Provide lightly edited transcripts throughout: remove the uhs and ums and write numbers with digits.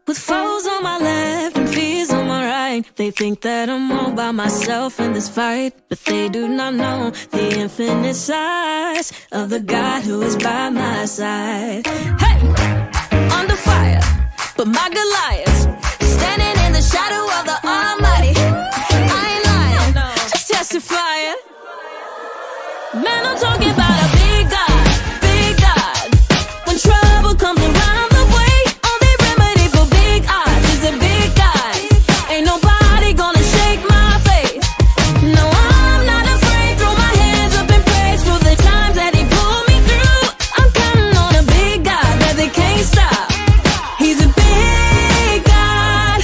With foes on my left and fears on my right, they think that I'm all by myself in this fight, but they do not know the infinite size of the God who is by my side. Hey, under fire, but my Goliath standing in the shadow of the Almighty. I ain't lying, just testifying. Man, I'm talking about a big God, big God. When trouble comes around the way, only remedy for big odds is a big God. Ain't nobody gonna shake my faith. No, I'm not afraid. Throw my hands up in praise for the times that He pulled me through. I'm counting on a big God that they can't stop. He's a big God.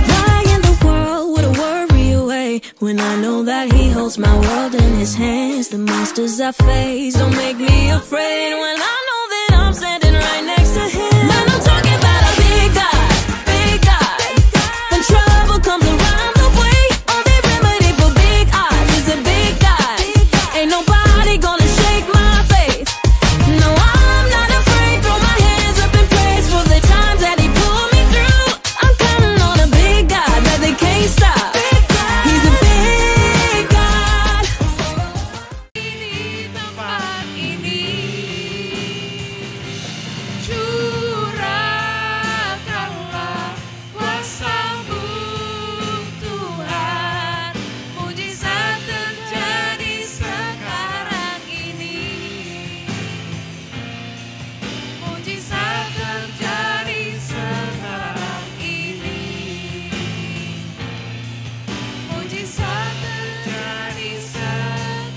Why in the world would I worry away when I know that He holds my world in His hands? The monsters I face don't make me afraid when I know that I'm standing right next to Him. Man, I'm talking about a big God, big God. When trouble comes around the way, only remedy for big odds is a big God. Ain't nobody gonna shake my faith. No, I'm not afraid. Throw my hands up in praise for the times that He pulled me through. I'm counting on a big God that they can't stop. He's a big God. Di tempat ini curahkanlah kuasa-Mu Tuhan, mujizat terjadi sekarang ini, mujizat terjadi sekarang ini, mujizat terjadi sekarang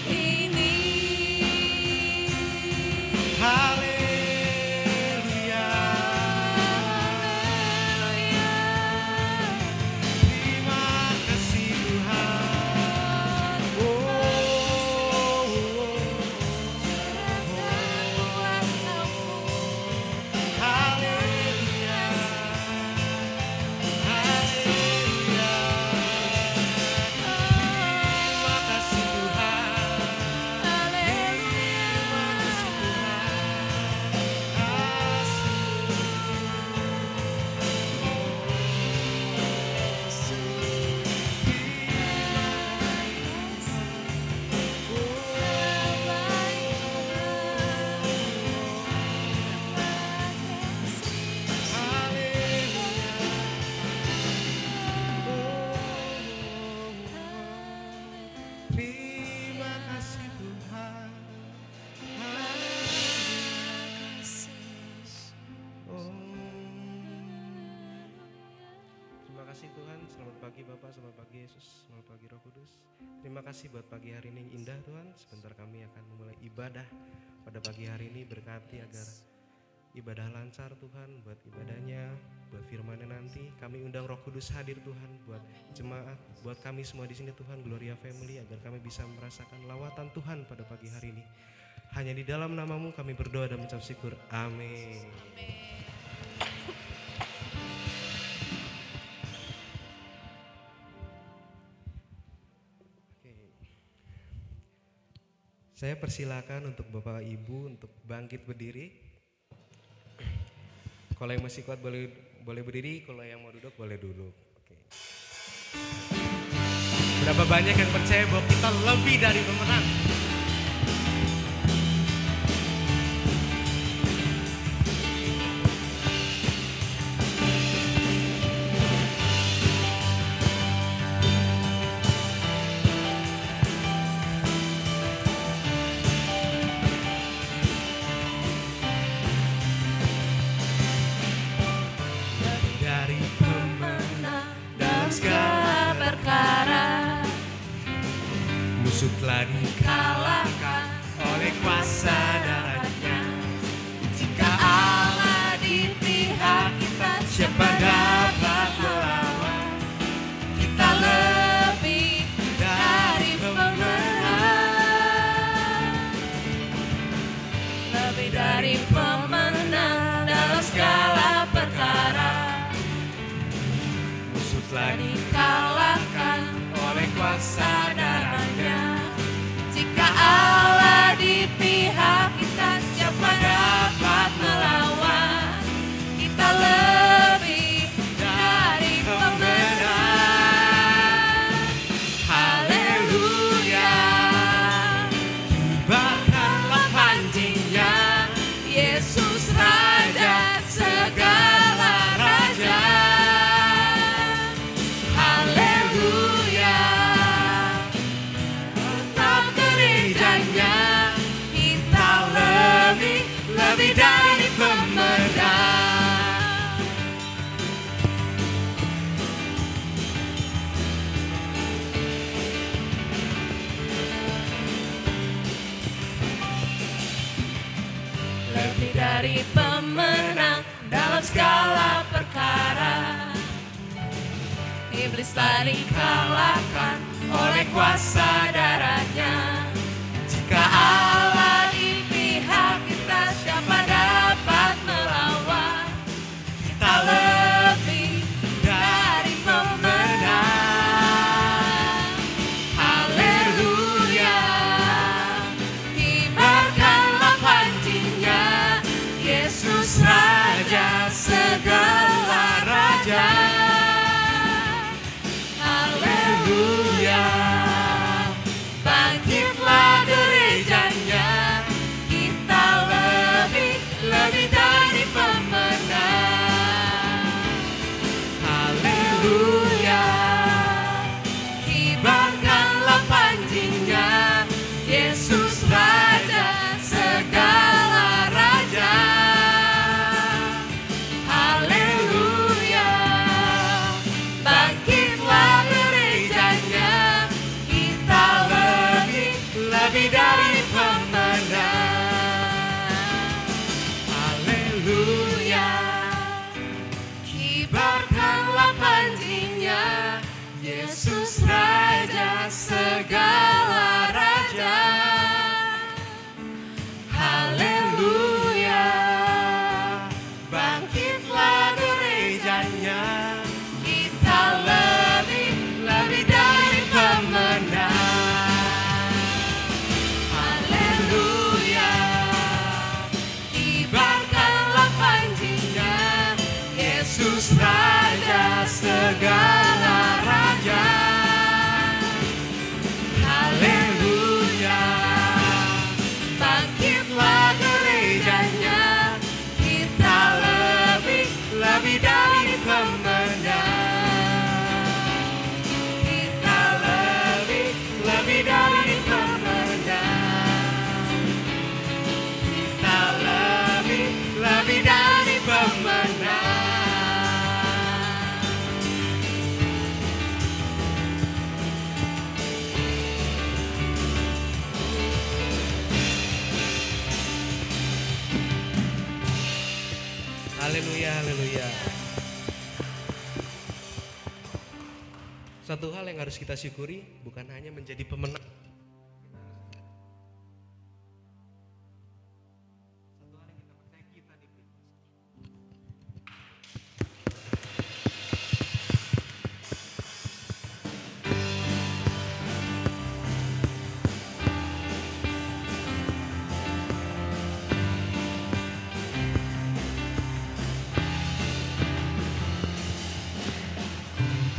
ini. Haleluya. Terima kasih Tuhan. Haleluya. Haleluya. Terima kasih Tuhan. Terima kasih Tuhan. Terima kasih Tuhan. Selamat pagi Bapak, selamat pagi Yesus, selamat pagi Roh Kudus. Terima kasih buat pagi hari ini yang indah Tuhan. Sebentar kami akan memulai ibadah pada pagi hari ini. Berkati agar ibadah lancar Tuhan, buat ibadahnya, buat firman-Nya nanti. Kami undang Roh Kudus hadir Tuhan, buat jemaat, buat kami semua di sini Tuhan, Gloria Family, agar kami bisa merasakan lawatan Tuhan pada pagi hari ini. Hanya di dalam nama-Mu kami berdoa dan mengucap syukur. Amin. Oke. Saya persilakan untuk Bapak Ibu untuk bangkit berdiri. Kalau yang masih kuat boleh berdiri, kalau yang mau duduk boleh duduk. Oke. Berapa banyak yang percaya bahwa kita lebih dari pemenang? Dari pemenang dalam segala perkara, musuh telah dikalahkan oleh kuasa darah-Nya. Jika Allah di pihak kita, siapa dapat melawan? Kita lebih dari pemenang, lebih dari pemenang dalam segala perkara. telah dikalahkan oleh kuasa darahnya. Jika Allah di pihak kita, siapa dapat melawan? Kita lebih dari pemenang. Haleluya, Kibarkanlah pancingnya, Yesus Raja segala raja. Haleluya, tetap gerejanya, kita lebih dari pemenang. Lebih dari pemenang dalam segala perkara. Iblis telah dikalahkan oleh kuasa darahnya. Jika Allah di pihak kita, siapa dapat melawan? Kita lebih dari pemenang. Haleluya, kibarkanlah pancingnya, Yesus Raja segala raja. Haleluya, bangkitlah gerejanya, kita lebih dari pemenang. Haleluya, kibarkanlah pancingnya, Yesus Raja segala raja. Haleluya, bangkitlah gerejanya, kita lebih dari pemenang. Haleluya, kibarkanlah pancingnya, Yesus Raja segala raja. Haleluya, bangkitlah gerejanya, kita lebih dari pemenang. Haleluya, kibarkanlah pancingnya, Yesus Raja segala raja. Haleluya, bangkitlah gerejanya, kita lebih dari pemenang. Kita lebih dari pemenang. Kita lebih dari pemenang. Haleluya, haleluya. Satu hal yang harus kita syukuri, bukan hanya menjadi pemenang. Satu hal yang kita percaya, kita diberi.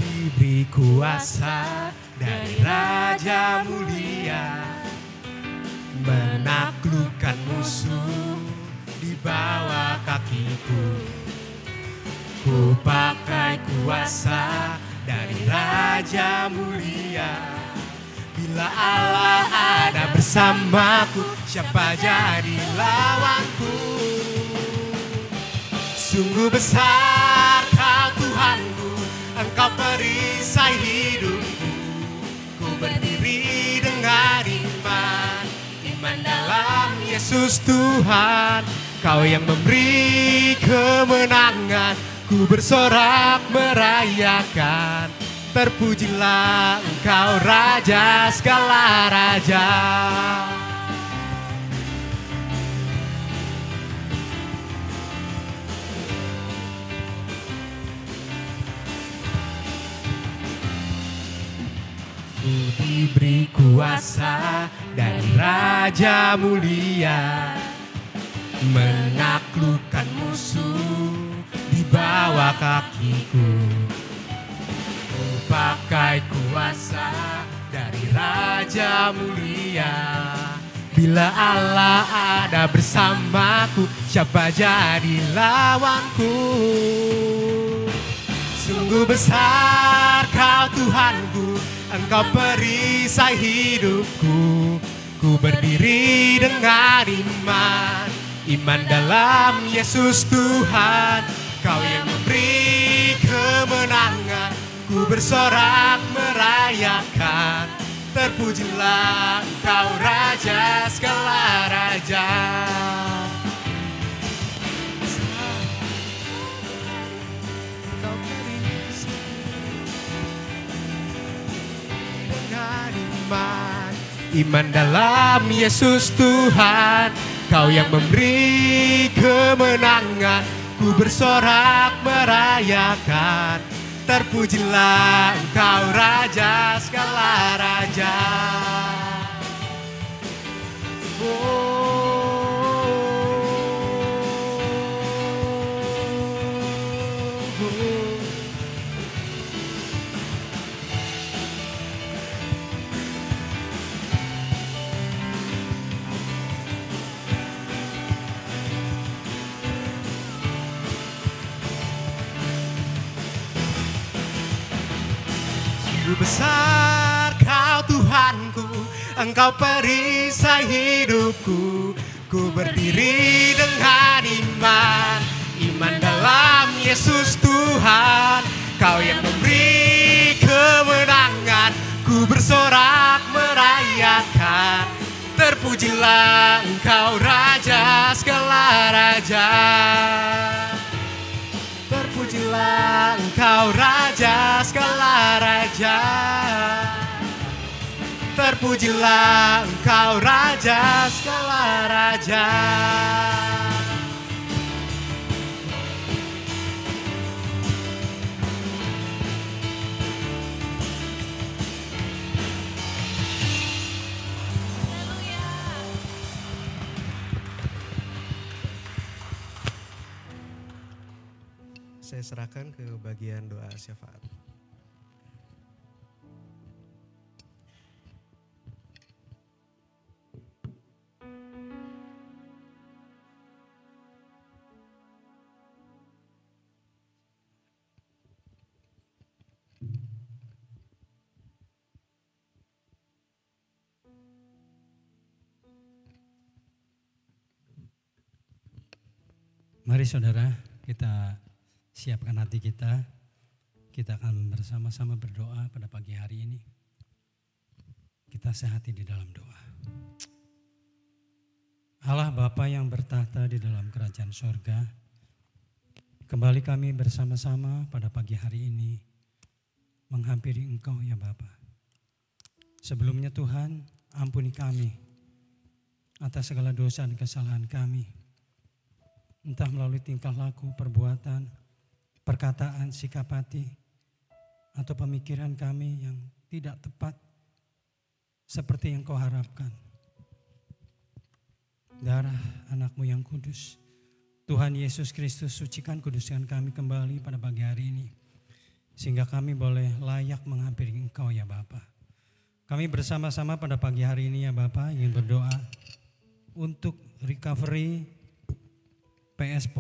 Diberi kuasa dari Raja Mulia, menaklukkan musuh di bawah kakiku. Ku pakai kuasa dari Raja Mulia. Bila Allah ada bersamaku, siapa jadi lawanku? Sungguh besar Kau Tuhanku, Engkau perisai hidupku. Ku berdiri dengan iman dalam Yesus Tuhan. Kau yang memberi kemenangan, ku bersorak merayakan. Terpujilah Engkau Raja segala raja. Ku diberi kuasa dari Raja Mulia, menaklukkan musuh di bawah kakiku. Ku pakai kuasa dari Raja Mulia. Bila Allah ada bersamaku, siapa jadi lawanku? Sungguh besar Kau Tuhanku, Engkau perisai hidupku. Ku berdiri dengan iman, iman dalam Yesus Tuhan. Kau yang memberi kemenangan, ku bersorak merayakan. Terpujilah Engkau Raja segala raja. Engkau perisai dengan iman, iman dalam Yesus Tuhan. Kau yang memberi kemenangan, ku bersorak merayakan. Terpujilah Engkau Raja segala raja. Besar Kau Tuhanku, Engkau perisai hidupku. Ku berdiri dengan iman, iman dalam Yesus Tuhan. Kau yang memberi kemenangan, ku bersorak merayakan. Terpujilah Engkau Raja segala raja. Terpujilah Engkau Raja segala raja. Terpujilah Engkau Raja segala raja. Saya serahkan ke bagian doa syafaat. Mari saudara, kita siapkan hati kita. Kita akan bersama-sama berdoa pada pagi hari ini. Kita sehati di dalam doa. Allah Bapa yang bertahta di dalam kerajaan sorga, kembali kami bersama-sama pada pagi hari ini menghampiri Engkau ya Bapa. Sebelumnya Tuhan, ampuni kami atas segala dosa dan kesalahan kami. Entah melalui tingkah laku, perbuatan, perkataan, sikap hati, atau pemikiran kami yang tidak tepat seperti yang Kau harapkan. Darah anak-Mu yang kudus, Tuhan Yesus Kristus, sucikan kuduskan kami kembali pada pagi hari ini. Sehingga kami boleh layak menghampiri Engkau ya Bapa. Kami bersama-sama pada pagi hari ini ya Bapa ingin berdoa untuk recovery PS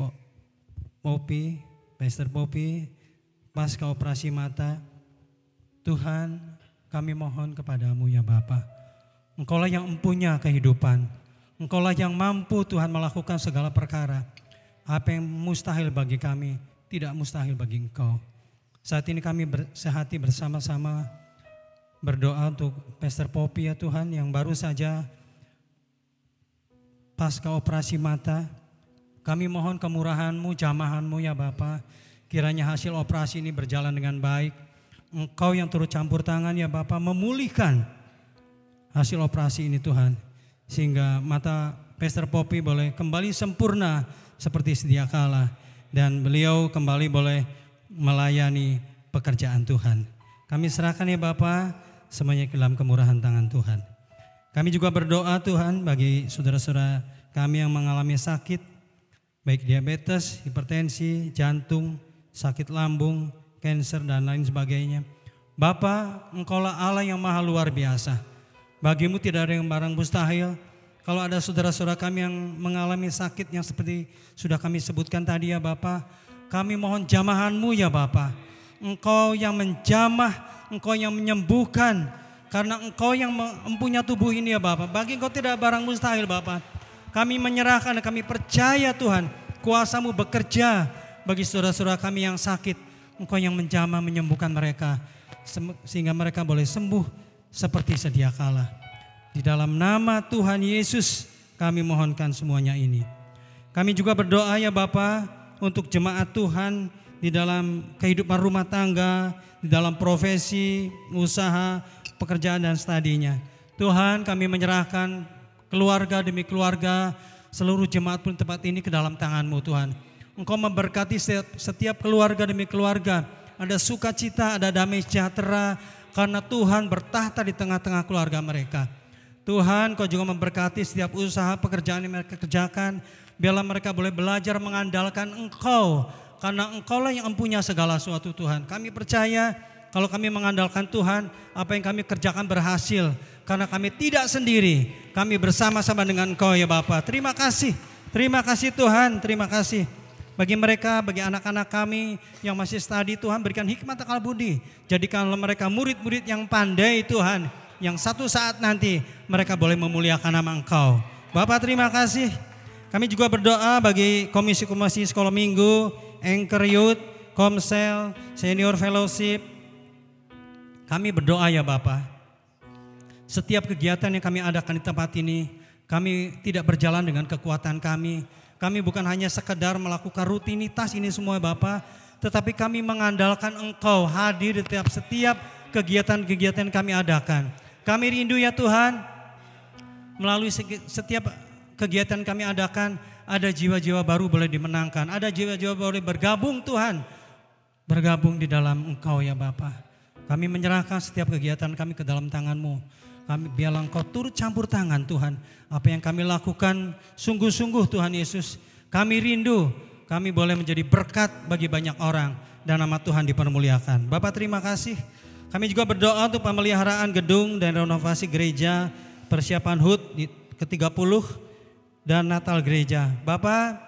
Popi, Pastor Popi, pasca operasi mata. Tuhan, kami mohon kepadamu ya Bapa. Engkaulah yang empunya kehidupan. Engkaulah yang mampu Tuhan melakukan segala perkara. Apa yang mustahil bagi kami, tidak mustahil bagi Engkau. Saat ini kami sehati bersama-sama berdoa untuk Pastor Popi ya Tuhan yang baru saja pasca operasi mata. Kami mohon kemurahan-Mu, jamahan-Mu ya Bapa. Kiranya hasil operasi ini berjalan dengan baik. Engkau yang turut campur tangan ya Bapa memulihkan hasil operasi ini Tuhan. Sehingga mata Pastor Popi boleh kembali sempurna seperti sedia kala. Dan beliau kembali boleh melayani pekerjaan Tuhan. Kami serahkan ya Bapa semuanya ke dalam kemurahan tangan Tuhan. Kami juga berdoa Tuhan bagi saudara-saudara kami yang mengalami sakit, baik diabetes, hipertensi, jantung, sakit lambung, kanker dan lain sebagainya. Bapa, Engkaulah Allah yang maha luar biasa. Bagimu tidak ada yang barang mustahil. Kalau ada saudara-saudara kami yang mengalami sakit yang seperti sudah kami sebutkan tadi ya Bapa, kami mohon jamahan-Mu ya Bapa. Engkau yang menjamah, Engkau yang menyembuhkan, karena Engkau yang mempunyai tubuh ini ya Bapa. Bagi Engkau tidak barang mustahil Bapa. Kami menyerahkan dan kami percaya Tuhan, kuasa-Mu bekerja bagi saudara-saudara kami yang sakit. Engkau yang menjamah, menyembuhkan mereka, sehingga mereka boleh sembuh seperti sedia kala. Di dalam nama Tuhan Yesus kami mohonkan semuanya ini. Kami juga berdoa ya Bapa untuk jemaat Tuhan di dalam kehidupan rumah tangga, di dalam profesi, usaha, pekerjaan dan studinya. Tuhan, kami menyerahkan keluarga demi keluarga, seluruh jemaat pun tempat ini ke dalam tangan-Mu Tuhan. Engkau memberkati setiap keluarga demi keluarga. Ada sukacita, ada damai sejahtera, karena Tuhan bertahta di tengah-tengah keluarga mereka. Tuhan, Kau juga memberkati setiap usaha pekerjaan yang mereka kerjakan. Biarlah mereka boleh belajar mengandalkan Engkau, karena Engkaulah yang mempunyai segala sesuatu Tuhan. Kami percaya kalau kami mengandalkan Tuhan, apa yang kami kerjakan berhasil. Karena kami tidak sendiri, kami bersama-sama dengan Engkau ya Bapa. Terima kasih Tuhan, terima kasih. Bagi mereka, bagi anak-anak kami yang masih studi Tuhan, berikan hikmat akal budi. Jadikanlah mereka murid-murid yang pandai Tuhan, yang satu saat nanti mereka boleh memuliakan nama Engkau. Bapak terima kasih. Kami juga berdoa bagi komisi-komisi sekolah minggu, Anchor Youth, Komsel, Senior Fellowship. Kami berdoa ya Bapak, setiap kegiatan yang kami adakan di tempat ini, kami tidak berjalan dengan kekuatan kami. Kami bukan hanya sekedar melakukan rutinitas ini semua Bapak, tetapi kami mengandalkan Engkau hadir di setiap kegiatan-kegiatan yang kami adakan. Kami rindu ya Tuhan, melalui setiap kegiatan kami adakan, ada jiwa-jiwa baru boleh dimenangkan, ada jiwa-jiwa boleh bergabung Tuhan, bergabung di dalam Engkau ya Bapa. Kami menyerahkan setiap kegiatan kami ke dalam tangan-Mu. Kami biarlah Engkau turut campur tangan Tuhan. Apa yang kami lakukan sungguh-sungguh Tuhan Yesus. Kami rindu, kami boleh menjadi berkat bagi banyak orang dan nama Tuhan dipermuliakan. Bapak terima kasih. Kami juga berdoa untuk pemeliharaan gedung dan renovasi gereja, persiapan HUT ke-30 dan Natal gereja. Bapak,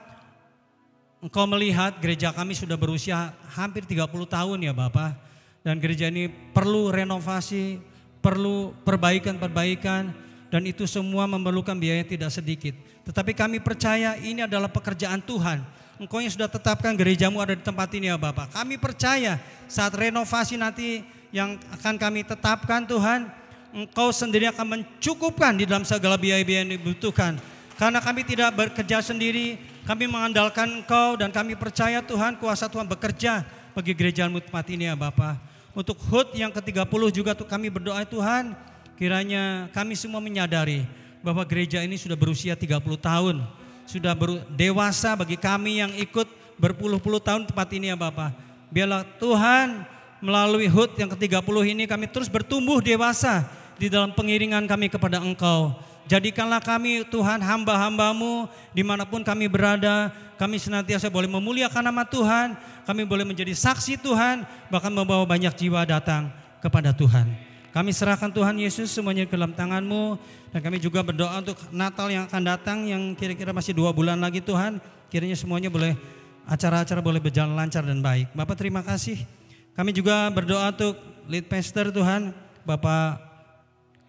Engkau melihat gereja kami sudah berusia hampir 30 tahun ya Bapak. Dan gereja ini perlu renovasi, perlu perbaikan-perbaikan, dan itu semua memerlukan biaya tidak sedikit. Tetapi kami percaya ini adalah pekerjaan Tuhan. Engkau yang sudah tetapkan gerejamu ada di tempat ini ya Bapak. Kami percaya saat renovasi nanti yang akan kami tetapkan Tuhan, Engkau sendiri akan mencukupkan di dalam segala biaya-biaya yang dibutuhkan. Karena kami tidak bekerja sendiri, kami mengandalkan Engkau dan kami percaya Tuhan, kuasa Tuhan bekerja bagi gerejamu tempat ini ya Bapak. Untuk HUT yang ke-30 juga tuh kami berdoa Tuhan, kiranya kami semua menyadari bahwa gereja ini sudah berusia 30 tahun. Sudah dewasa bagi kami yang ikut berpuluh-puluh tahun tempat ini ya Bapak. Biarlah Tuhan melalui HUT yang ke-30 ini kami terus bertumbuh dewasa di dalam pengiringan kami kepada Engkau. Jadikanlah kami Tuhan hamba-hamba-Mu dimanapun kami berada. Kami senantiasa boleh memuliakan nama Tuhan. Kami boleh menjadi saksi Tuhan. Bahkan membawa banyak jiwa datang kepada Tuhan. Kami serahkan Tuhan Yesus semuanya ke dalam tangan-Mu. Dan kami juga berdoa untuk Natal yang akan datang yang kira-kira masih 2 bulan lagi Tuhan. Kiranya semuanya boleh, acara-acara boleh berjalan lancar dan baik. Bapak terima kasih. Kami juga berdoa untuk lead pastor Tuhan, Bapak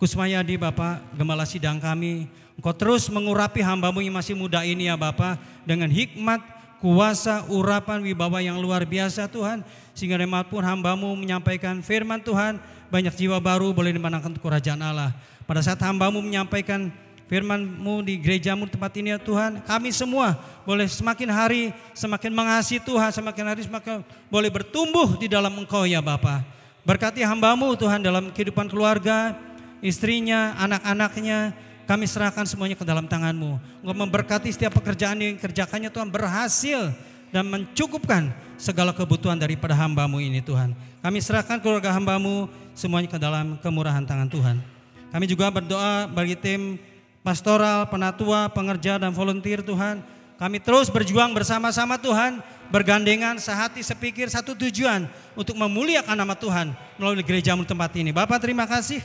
Kusmayadi, Bapak Gembala sidang kami. Engkau terus mengurapi hamba-Mu yang masih muda ini ya Bapak, dengan hikmat, kuasa, urapan, wibawa yang luar biasa Tuhan. Sehingga dimanapun hamba-Mu menyampaikan firman Tuhan, banyak jiwa baru boleh dimenangkan untuk kerajaan Allah. Pada saat hamba-Mu menyampaikan firman-Mu di gereja-Mu tempat ini ya Tuhan, kami semua boleh semakin hari semakin mengasihi Tuhan, semakin hari semakin boleh bertumbuh di dalam Engkau ya Bapa. Berkati hamba-Mu Tuhan dalam kehidupan keluarga, istrinya, anak-anaknya, kami serahkan semuanya ke dalam tangan-Mu. Engkau memberkati setiap pekerjaan yang dikerjakannya Tuhan berhasil dan mencukupkan segala kebutuhan daripada hamba-Mu ini Tuhan. Kami serahkan keluarga hamba-Mu semuanya ke dalam kemurahan tangan Tuhan. Kami juga berdoa bagi tim pastoral, penatua, pengerja dan volunteer Tuhan. Kami terus berjuang bersama-sama Tuhan, bergandengan, sehati, sepikir, satu tujuan untuk memuliakan nama Tuhan melalui gereja-Mu tempat ini. Bapak terima kasih.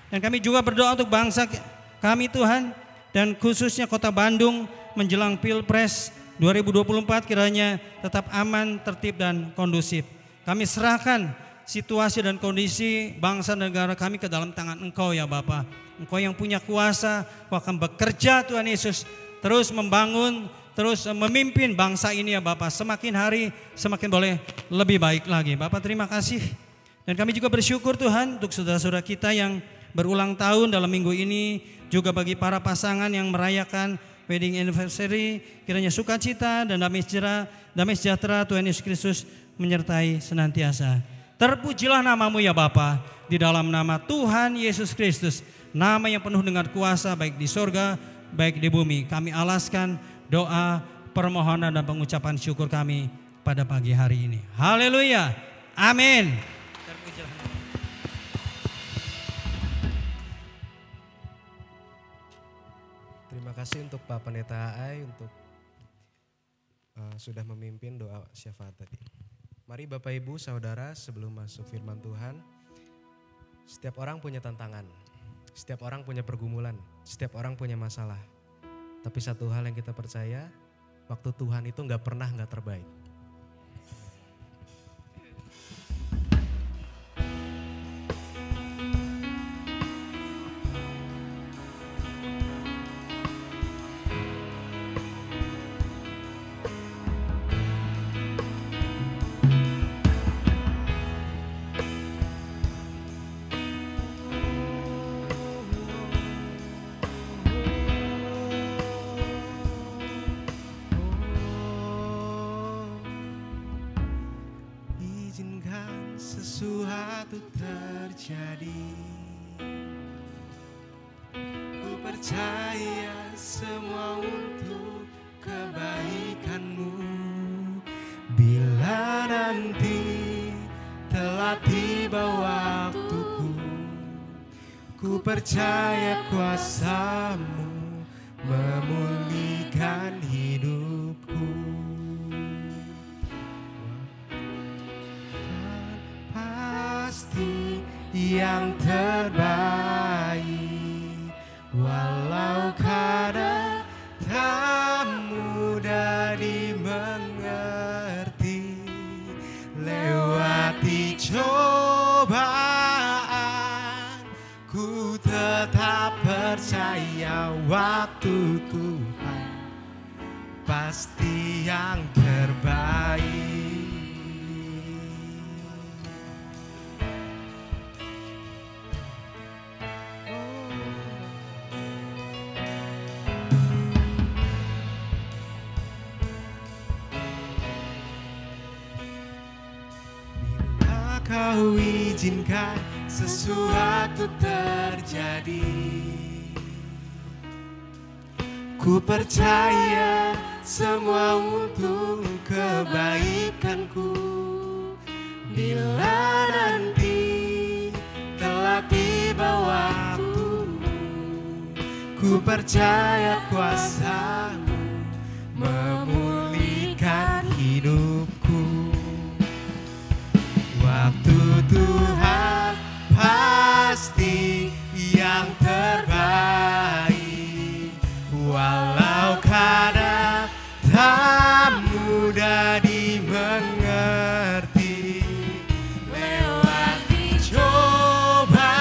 Dan kami juga berdoa untuk bangsa kami Tuhan, dan khususnya kota Bandung menjelang Pilpres 2024 kiranya tetap aman, tertib dan kondusif. Kami serahkan situasi dan kondisi bangsa dan negara kami ke dalam tangan Engkau ya Bapa. Engkau yang punya kuasa, Engkau akan bekerja Tuhan Yesus, terus membangun, terus memimpin bangsa ini ya Bapa. Semakin hari semakin boleh lebih baik lagi. Bapa terima kasih. Dan kami juga bersyukur Tuhan untuk saudara-saudara kita yang berulang tahun dalam minggu ini. Juga bagi para pasangan yang merayakan wedding anniversary, kiranya sukacita dan damai sejahtera Tuhan Yesus Kristus menyertai senantiasa. Terpujilah nama-Mu ya Bapa, di dalam nama Tuhan Yesus Kristus, nama yang penuh dengan kuasa baik di sorga, baik di bumi. Kami alaskan doa, permohonan dan pengucapan syukur kami pada pagi hari ini. Haleluya, amin. Terima kasih untuk Pak Pendeta AI untuk sudah memimpin doa syafaat tadi. Mari Bapak Ibu Saudara, sebelum masuk firman Tuhan, setiap orang punya tantangan, setiap orang punya pergumulan, setiap orang punya masalah. Tapi satu hal yang kita percaya, waktu Tuhan itu gak pernah gak terbaik. Sesuatu terjadi, ku percaya semua untuk kebaikan-Mu. Bila nanti telah tiba waktuku, ku percaya kuasa-Mu memulihkan hidupku. Yang terbaik, walau kadang tak mudah dimengerti. Lewati cobaan, ku tetap percaya waktu Tuhan pasti yang terbaik. Kau izinkan sesuatu terjadi, ku percaya semua untuk kebaikanku. Bila nanti telah tiba waktumu, ku percaya kuasa-Mu memulihkan hidupku. Waktu Tuhan pasti yang terbaik, walau kadang tak mudah dimengerti. Lewati cobaan,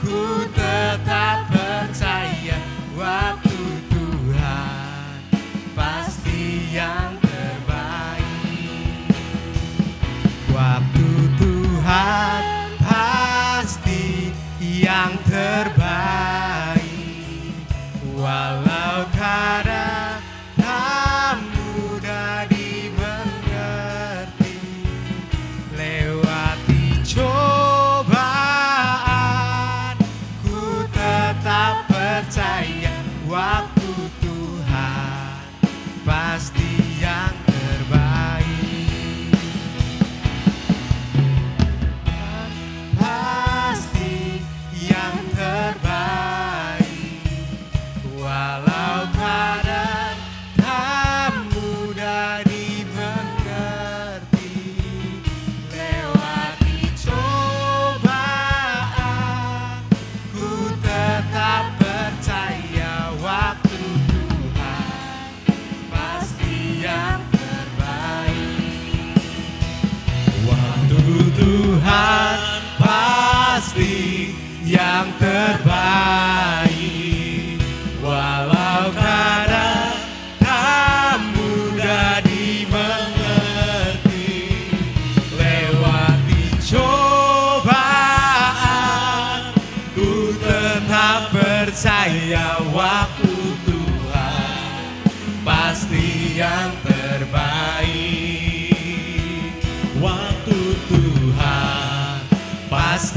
ku tetap percaya waktu Tuhan pasti yang waktu Tuhan pasti yang terbaik, walau kadang tak mudah dimengerti. Lewati cobaan, ku tetap percaya waktu Tuhan pasti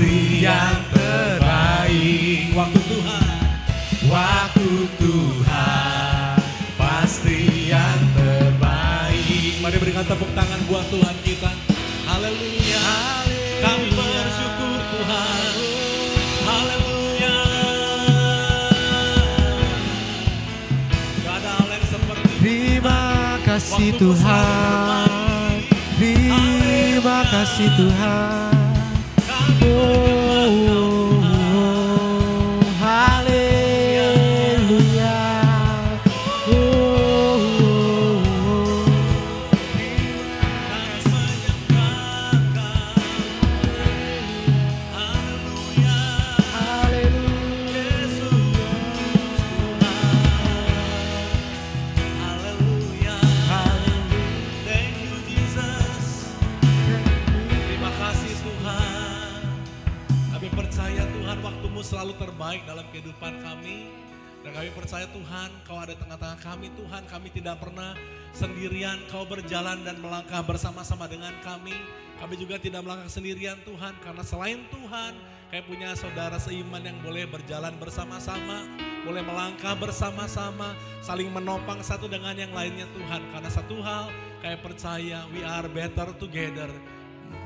pasti yang terbaik. Waktu Tuhan, Waktu Tuhan pasti yang terbaik. mari berikan tepuk tangan buat Tuhan kita. Haleluya. Kami bersyukur Tuhan. Haleluya. Gak ada hal yang seperti Terima kasih Waktumu Tuhan. Terima kasih Tuhan. kami Haleluya. selalu terbaik dalam kehidupan kami. Dan kami percaya Tuhan, Kau ada tengah-tengah kami Tuhan. Kami tidak pernah sendirian, Kau berjalan dan melangkah bersama-sama dengan kami. Kami juga tidak melangkah sendirian Tuhan, karena selain Tuhan, kami punya saudara seiman yang boleh berjalan bersama-sama, boleh melangkah bersama-sama, saling menopang satu dengan yang lainnya Tuhan. Karena satu hal, kami percaya we are better together.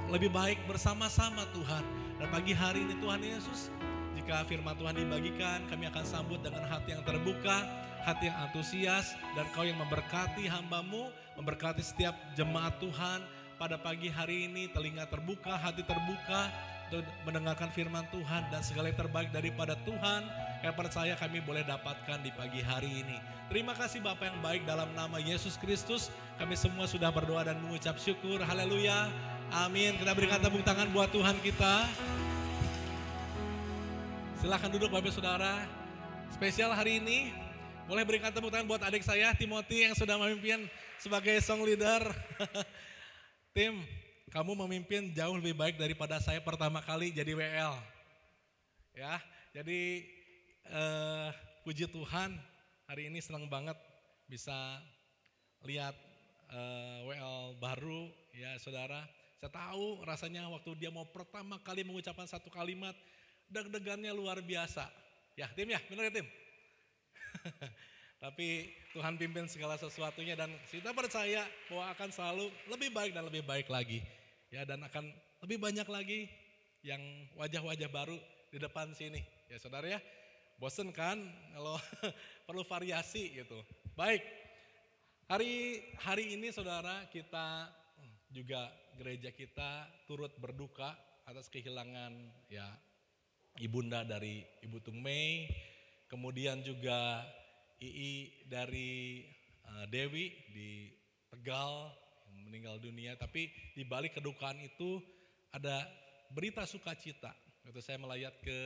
Lebih baik bersama-sama Tuhan. Dan pagi hari ini Tuhan Yesus, jika firman Tuhan dibagikan, kami akan sambut dengan hati yang terbuka, hati yang antusias, dan Kau yang memberkati hamba-Mu, memberkati setiap jemaat Tuhan pada pagi hari ini, telinga terbuka, hati terbuka, untuk mendengarkan firman Tuhan, dan segala yang terbaik daripada Tuhan, yang percaya kami boleh dapatkan di pagi hari ini. Terima kasih Bapa yang baik, dalam nama Yesus Kristus, kami semua sudah berdoa dan mengucap syukur, haleluya, amin. Kita berikan tepuk tangan buat Tuhan kita. Silahkan duduk Bapak Saudara. Spesial hari ini, boleh berikan tepuk tangan buat adik saya Timothy yang sudah memimpin sebagai song leader. Tim, kamu memimpin jauh lebih baik daripada saya pertama kali jadi WL. Ya, jadi puji Tuhan, hari ini senang banget bisa lihat WL baru ya Saudara. Saya tahu rasanya waktu dia mau pertama kali mengucapkan satu kalimat, deg-degannya luar biasa. Ya Tim ya, benar ya Tim? Tapi Tuhan pimpin segala sesuatunya dan kita percaya bahwa akan selalu lebih baik dan lebih baik lagi. Ya, dan akan lebih banyak lagi yang wajah-wajah baru di depan sini. Ya Saudara ya, bosen kan kalau perlu variasi gitu. Baik, hari ini Saudara, kita juga gereja kita turut berduka atas kehilangan ya ibunda dari Ibu Tung Mei, kemudian juga II dari Dewi di Tegal yang meninggal dunia. Tapi di balik kedukaan itu ada berita sukacita. Waktu saya melayat ke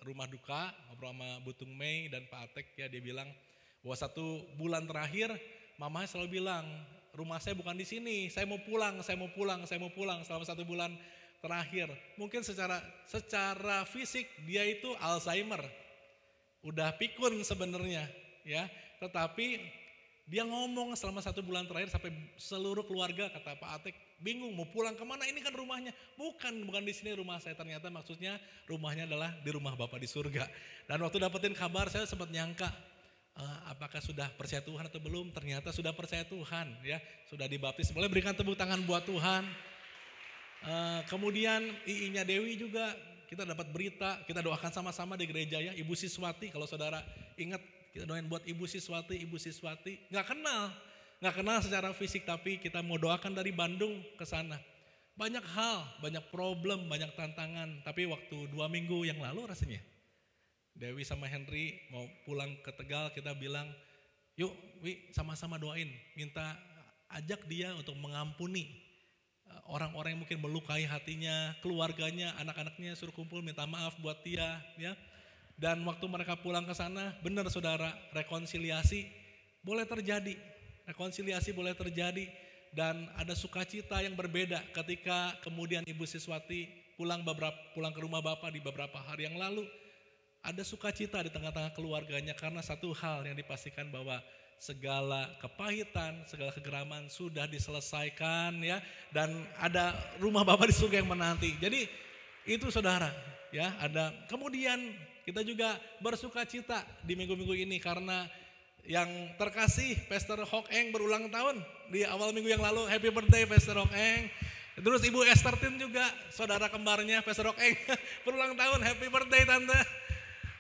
rumah duka, ngobrol sama Bu Tung Mei dan Pak Atek, ya dia bilang bahwa 1 bulan terakhir mamanya selalu bilang, rumah saya bukan di sini, saya mau pulang selama 1 bulan terakhir. Mungkin secara fisik dia itu Alzheimer, udah pikun sebenarnya ya, tetapi dia ngomong selama 1 bulan terakhir sampai seluruh keluarga, kata Pak Atek, bingung mau pulang kemana, ini kan rumahnya. Bukan di sini rumah saya, ternyata maksudnya rumahnya adalah di rumah Bapa di surga. Dan waktu dapetin kabar saya sempat nyangka, apakah sudah percaya Tuhan atau belum? Ternyata sudah percaya Tuhan ya, sudah dibaptis. Boleh berikan tepuk tangan buat Tuhan. Kemudian II-nya Dewi juga kita dapat berita, kita doakan sama-sama di gereja ya, Ibu Siswati. Kalau Saudara ingat, kita doain buat Ibu Siswati. Nggak kenal secara fisik, tapi kita mau doakan dari Bandung ke sana. Banyak hal, banyak problem, banyak tantangan. Tapi waktu 2 minggu yang lalu rasanya, Dewi sama Henry mau pulang ke Tegal, kita bilang, yuk Wi sama-sama doain, minta ajak dia untuk mengampuni orang-orang yang mungkin melukai hatinya, keluarganya, anak-anaknya, suruh kumpul minta maaf buat dia ya. Dan waktu mereka pulang ke sana, benar Saudara, rekonsiliasi boleh terjadi. Dan ada sukacita yang berbeda ketika kemudian Ibu Siswati pulang ke rumah Bapak di beberapa hari yang lalu. Ada sukacita di tengah-tengah keluarganya karena satu hal yang dipastikan, bahwa segala kepahitan, segala kegeraman sudah diselesaikan ya, dan ada rumah Bapa di surga yang menanti. Jadi Itu saudara, ya ada. Kemudian kita juga bersuka cita di minggu-minggu ini karena yang terkasih Pastor Hok Eng berulang tahun di awal minggu yang lalu. Happy birthday Pastor Hok Eng. Terus Ibu Esther Tin juga, saudara kembarnya Pastor Hok Eng berulang tahun. Happy birthday Tante.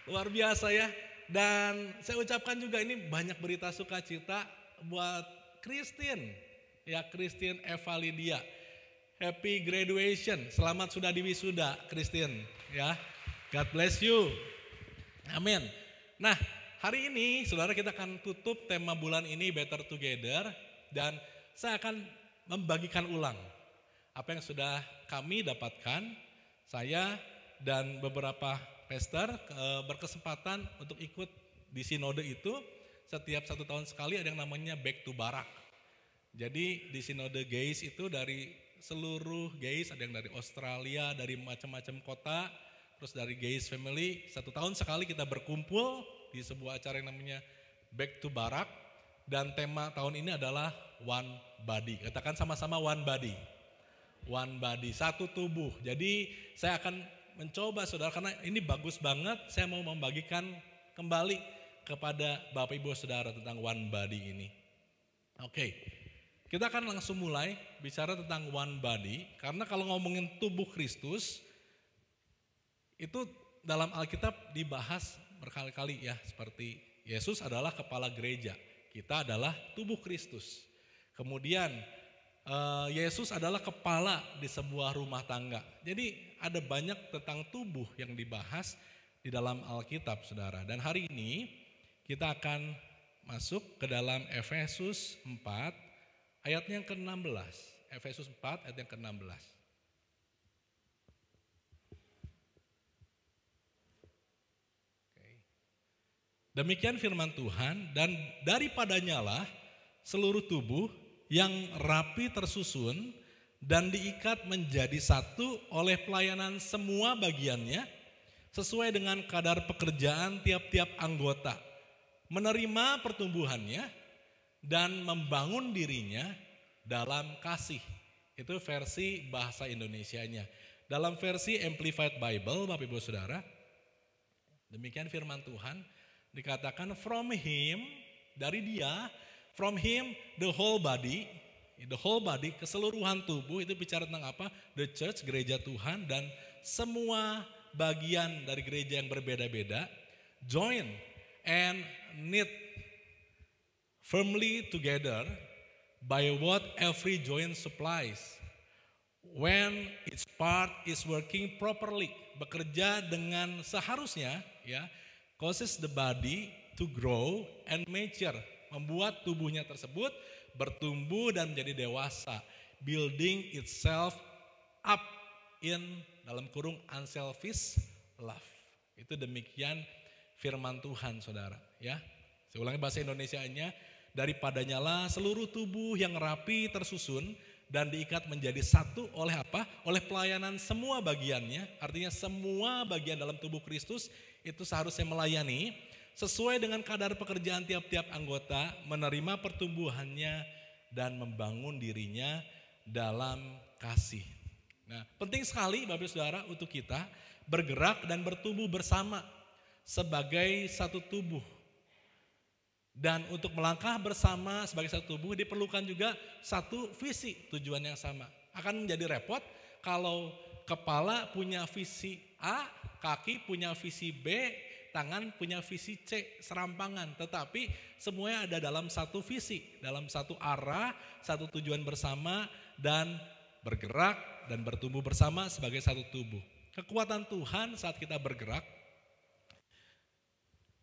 Luar biasa ya. Dan saya ucapkan juga ini banyak berita sukacita buat Christine. Ya, Christine Eva Lydia. Happy graduation. Selamat sudah diwisuda Christine, ya. God bless you. Amin. Nah, hari ini saudara kita akan tutup tema bulan ini Better Together, dan saya akan membagikan ulang apa yang sudah kami dapatkan. Saya dan beberapa pastor berkesempatan untuk ikut di sinode itu. Setiap 1 tahun sekali ada yang namanya Back to Barak. Jadi di sinode Geis itu dari seluruh Geis, ada yang dari Australia, dari macam-macam kota, terus dari Geis Family. 1 tahun sekali kita berkumpul di sebuah acara yang namanya Back to Barak, dan tema tahun ini adalah One Body. Katakan sama-sama One Body. One Body, satu tubuh. Jadi saya akan mencoba saudara, karena ini bagus banget, saya mau membagikan kembali kepada Bapak Ibu Saudara tentang One Body ini. Oke, kita akan langsung mulai bicara tentang One Body, karena kalau ngomongin tubuh Kristus, itu dalam Alkitab dibahas berkali-kali ya, seperti Yesus adalah kepala gereja, kita adalah tubuh Kristus. Kemudian Yesus adalah kepala di sebuah rumah tangga. Jadi ada banyak tentang tubuh yang dibahas di dalam Alkitab saudara. Dan hari ini kita akan masuk ke dalam Efesus 4 ayatnya yang ke-16. Efesus 4 ayat yang ke-16. Demikian firman Tuhan, dan daripadanya lah seluruh tubuh yang rapi tersusun dan diikat menjadi satu oleh pelayanan semua bagiannya sesuai dengan kadar pekerjaan tiap-tiap anggota, menerima pertumbuhannya dan membangun dirinya dalam kasih. Itu versi bahasa Indonesianya. Dalam versi Amplified Bible, Bapak Ibu Saudara, demikian firman Tuhan, dikatakan from him, dari dia, from him the whole body, keseluruhan tubuh, itu bicara tentang apa? The church, gereja Tuhan, dan semua bagian dari gereja yang berbeda-beda, join and knit firmly together by what every joint supplies. When its part is working properly, bekerja dengan seharusnya, ya, causes the body to grow and mature, membuat tubuhnya tersebut bertumbuh dan menjadi dewasa, building itself up in dalam kurung unselfish love. Itu demikian firman Tuhan saudara, ya. Saya ulangi bahasa Indonesianya, daripadanya lah seluruh tubuh yang rapi tersusun dan diikat menjadi satu oleh apa? Oleh pelayanan semua bagiannya. Artinya semua bagian dalam tubuh Kristus itu seharusnya melayani sesuai dengan kadar pekerjaan tiap-tiap anggota, menerima pertumbuhannya dan membangun dirinya dalam kasih. Nah, penting sekali Bapak Saudara untuk kita bergerak dan bertumbuh bersama sebagai satu tubuh. Dan untuk melangkah bersama sebagai satu tubuh diperlukan juga satu visi, tujuan yang sama. Akan menjadi repot kalau kepala punya visi A, kaki punya visi B, tangan punya visi C, serampangan. Tetapi semuanya ada dalam satu visi, dalam satu arah, satu tujuan bersama, dan bergerak dan bertumbuh bersama sebagai satu tubuh. Kekuatan Tuhan saat kita bergerak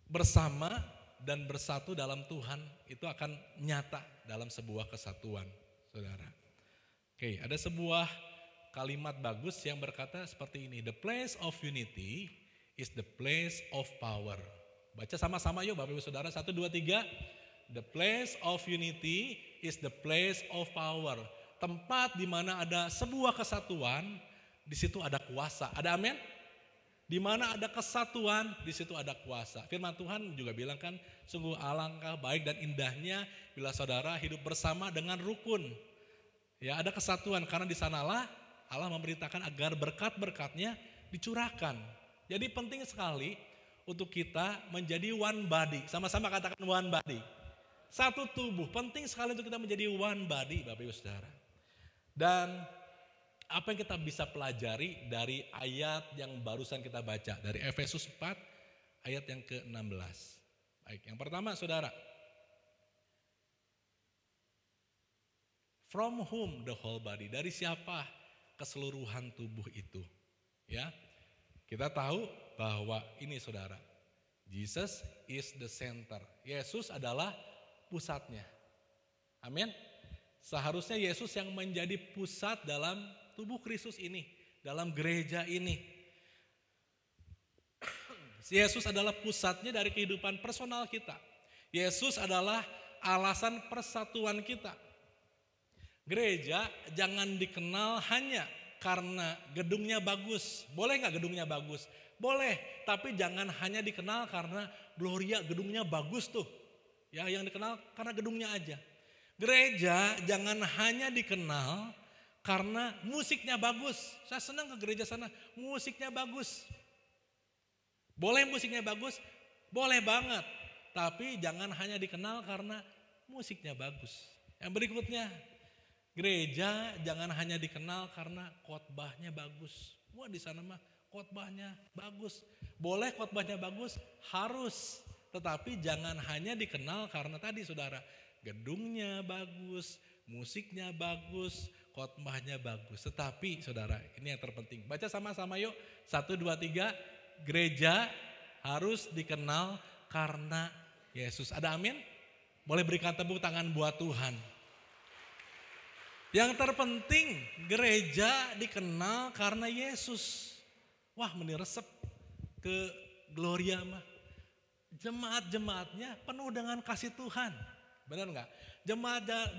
bersama dan bersatu dalam Tuhan itu akan nyata dalam sebuah kesatuan, saudara. Oke, ada sebuah kalimat bagus yang berkata seperti ini, the place of unity is the place of power. Baca sama-sama yuk Bapak Ibu Saudara, 1, 2, 3. The place of unity is the place of power. Tempat di mana ada sebuah kesatuan, di situ ada kuasa. Ada amin? Di mana ada kesatuan, di situ ada kuasa. Firman Tuhan juga bilang kan, sungguh alangkah baik dan indahnya bila saudara hidup bersama dengan rukun. Ya, ada kesatuan karena di sanalah Allah memerintahkan agar berkat-berkatnya dicurahkan. Jadi penting sekali untuk kita menjadi one body. Sama-sama katakan one body. Satu tubuh, penting sekali untuk kita menjadi one body, Bapak Ibu Saudara. Dan apa yang kita bisa pelajari dari ayat yang barusan kita baca, dari Efesus 4 ayat yang ke-16. Baik, yang pertama Saudara. From whom the whole body, dari siapa keseluruhan tubuh itu? Ya. Kita tahu bahwa ini Saudara, Jesus is the center. Yesus adalah pusatnya. Amin. Seharusnya Yesus yang menjadi pusat dalam tubuh Kristus ini, dalam gereja ini. Yesus adalah pusatnya dari kehidupan personal kita. Yesus adalah alasan persatuan kita. Gereja jangan dikenal hanya karena gedungnya bagus. Boleh nggak gedungnya bagus? Boleh, tapi jangan hanya dikenal karena Gloria gedungnya bagus tuh. Ya, yang dikenal karena gedungnya aja. Gereja jangan hanya dikenal karena musiknya bagus. Saya senang ke gereja sana, musiknya bagus. Boleh musiknya bagus? Boleh banget. Tapi jangan hanya dikenal karena musiknya bagus. Yang berikutnya, gereja jangan hanya dikenal karena khotbahnya bagus. Wah, di sana mah khotbahnya bagus. Boleh khotbahnya bagus, harus. Tetapi jangan hanya dikenal karena tadi Saudara, gedungnya bagus, musiknya bagus, khotbahnya bagus. Tetapi Saudara, ini yang terpenting. Baca sama-sama yuk. 1, 2, 3. Gereja harus dikenal karena Yesus. Ada amin? Boleh berikan tepuk tangan buat Tuhan. Yang terpenting gereja dikenal karena Yesus. Wah, meniresep ke Gloria mah. Jemaat-jemaatnya penuh dengan kasih Tuhan. Benar enggak?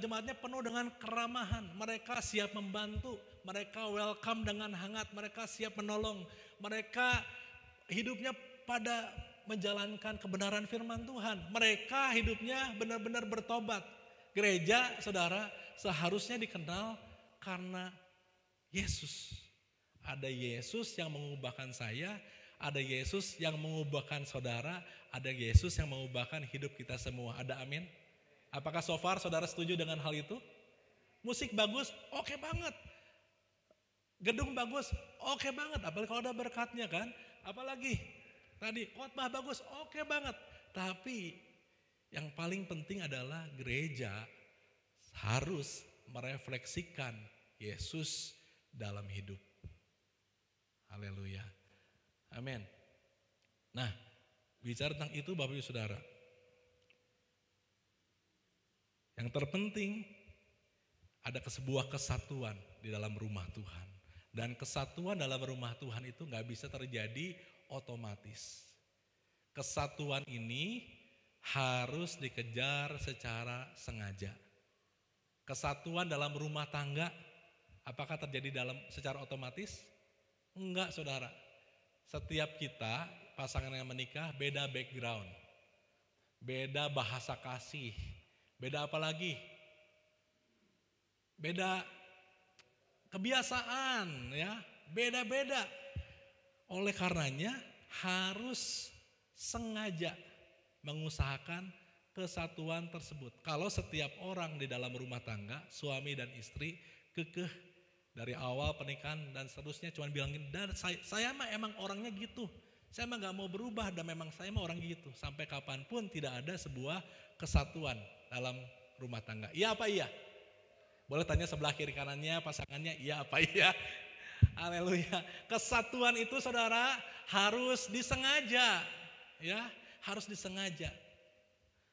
Jemaatnya penuh dengan keramahan. Mereka siap membantu. Mereka welcome dengan hangat. Mereka siap menolong. Mereka hidupnya pada menjalankan kebenaran firman Tuhan. Mereka hidupnya benar-benar bertobat. Gereja, Saudara, seharusnya dikenal karena Yesus. Ada Yesus yang mengubahkan saya, ada Yesus yang mengubahkan saudara, ada Yesus yang mengubahkan hidup kita semua. Ada amin? Apakah so far saudara setuju dengan hal itu? Musik bagus, oke banget. Gedung bagus, oke banget. Apalagi kalau ada berkatnya kan. Apalagi tadi khotbah bagus, oke banget. Tapi yang paling penting adalah gereja harus merefleksikan Yesus dalam hidup. Haleluya. Amin. Nah, bicara tentang itu Bapak Ibu Saudara. Yang terpenting ada sebuah kesatuan di dalam rumah Tuhan. Dan kesatuan dalam rumah Tuhan itu gak bisa terjadi otomatis. Kesatuan ini harus dikejar secara sengaja. Kesatuan dalam rumah tangga, apakah terjadi secara otomatis? Enggak, Saudara. Setiap kita, pasangan yang menikah, beda background. Beda bahasa kasih. Beda apa lagi? Beda kebiasaan, ya. Beda-beda. Oleh karenanya harus sengaja mengusahakan kesatuan tersebut. Kalau setiap orang di dalam rumah tangga, suami dan istri kekeh dari awal pernikahan dan seterusnya cuman bilangin, dan saya mah emang orangnya gitu. Saya mah gak mau berubah dan memang saya mah orang gitu. Sampai kapanpun tidak ada sebuah kesatuan dalam rumah tangga. Iya apa iya? Boleh tanya sebelah kiri kanannya, pasangannya, iya apa iya? Haleluya. Kesatuan itu Saudara harus disengaja. Ya, harus disengaja.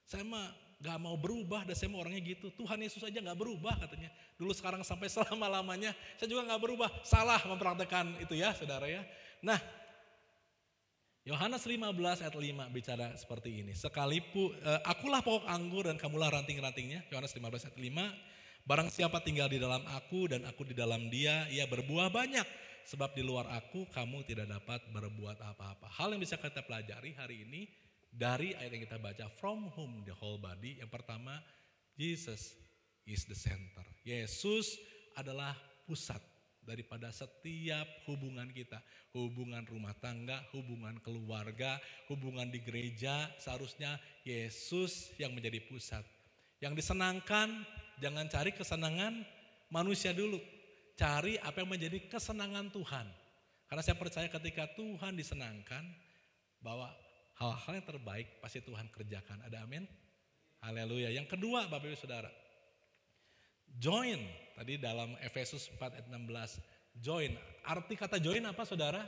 Saya mah gak mau berubah dan saya mah orangnya gitu. Tuhan Yesus aja gak berubah katanya. Dulu sekarang sampai selama-lamanya saya juga gak berubah. Salah mempraktekkan itu ya Saudara ya. Nah, Yohanes 15 ayat 5 bicara seperti ini. Sekalipun akulah pokok anggur dan kamulah ranting-rantingnya. Yohanes 15 ayat 5. Barang siapa tinggal di dalam aku dan aku di dalam dia, ia berbuah banyak. Sebab di luar aku kamu tidak dapat berbuat apa-apa. Hal yang bisa kita pelajari hari ini dari ayat yang kita baca, from whom the whole body. Yang pertama, Jesus is the center. Yesus adalah pusat daripada setiap hubungan kita. Hubungan rumah tangga, hubungan keluarga, hubungan di gereja, seharusnya Yesus yang menjadi pusat. Yang disenangkan, jangan cari kesenangan manusia dulu. Cari apa yang menjadi kesenangan Tuhan. Karena saya percaya ketika Tuhan disenangkan, bahwa hal-hal yang terbaik pasti Tuhan kerjakan. Ada amin? Haleluya. Yang kedua Bapak Ibu Saudara, join. Tadi dalam Efesus 4 ayat 16, join. Arti kata join apa saudara?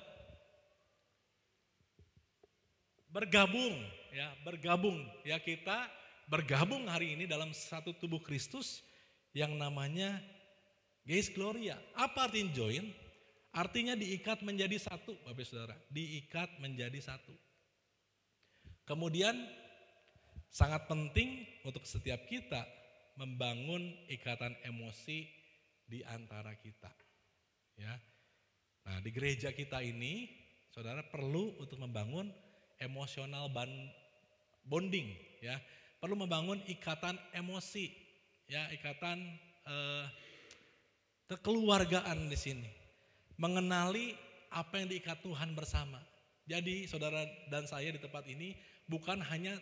Bergabung. Ya, bergabung. Ya, kita bergabung hari ini dalam satu tubuh Kristus yang namanya Geis Gloria. Apa artinya join? Artinya diikat menjadi satu, Bapak Saudara. Diikat menjadi satu. Kemudian sangat penting untuk setiap kita membangun ikatan emosi di antara kita. Ya. Nah, di gereja kita ini, saudara perlu untuk membangun emosional bonding, ya. Perlu membangun ikatan emosi, ya, ikatan kekeluargaan di sini. Mengenali apa yang diikat Tuhan bersama. Jadi saudara dan saya di tempat ini bukan hanya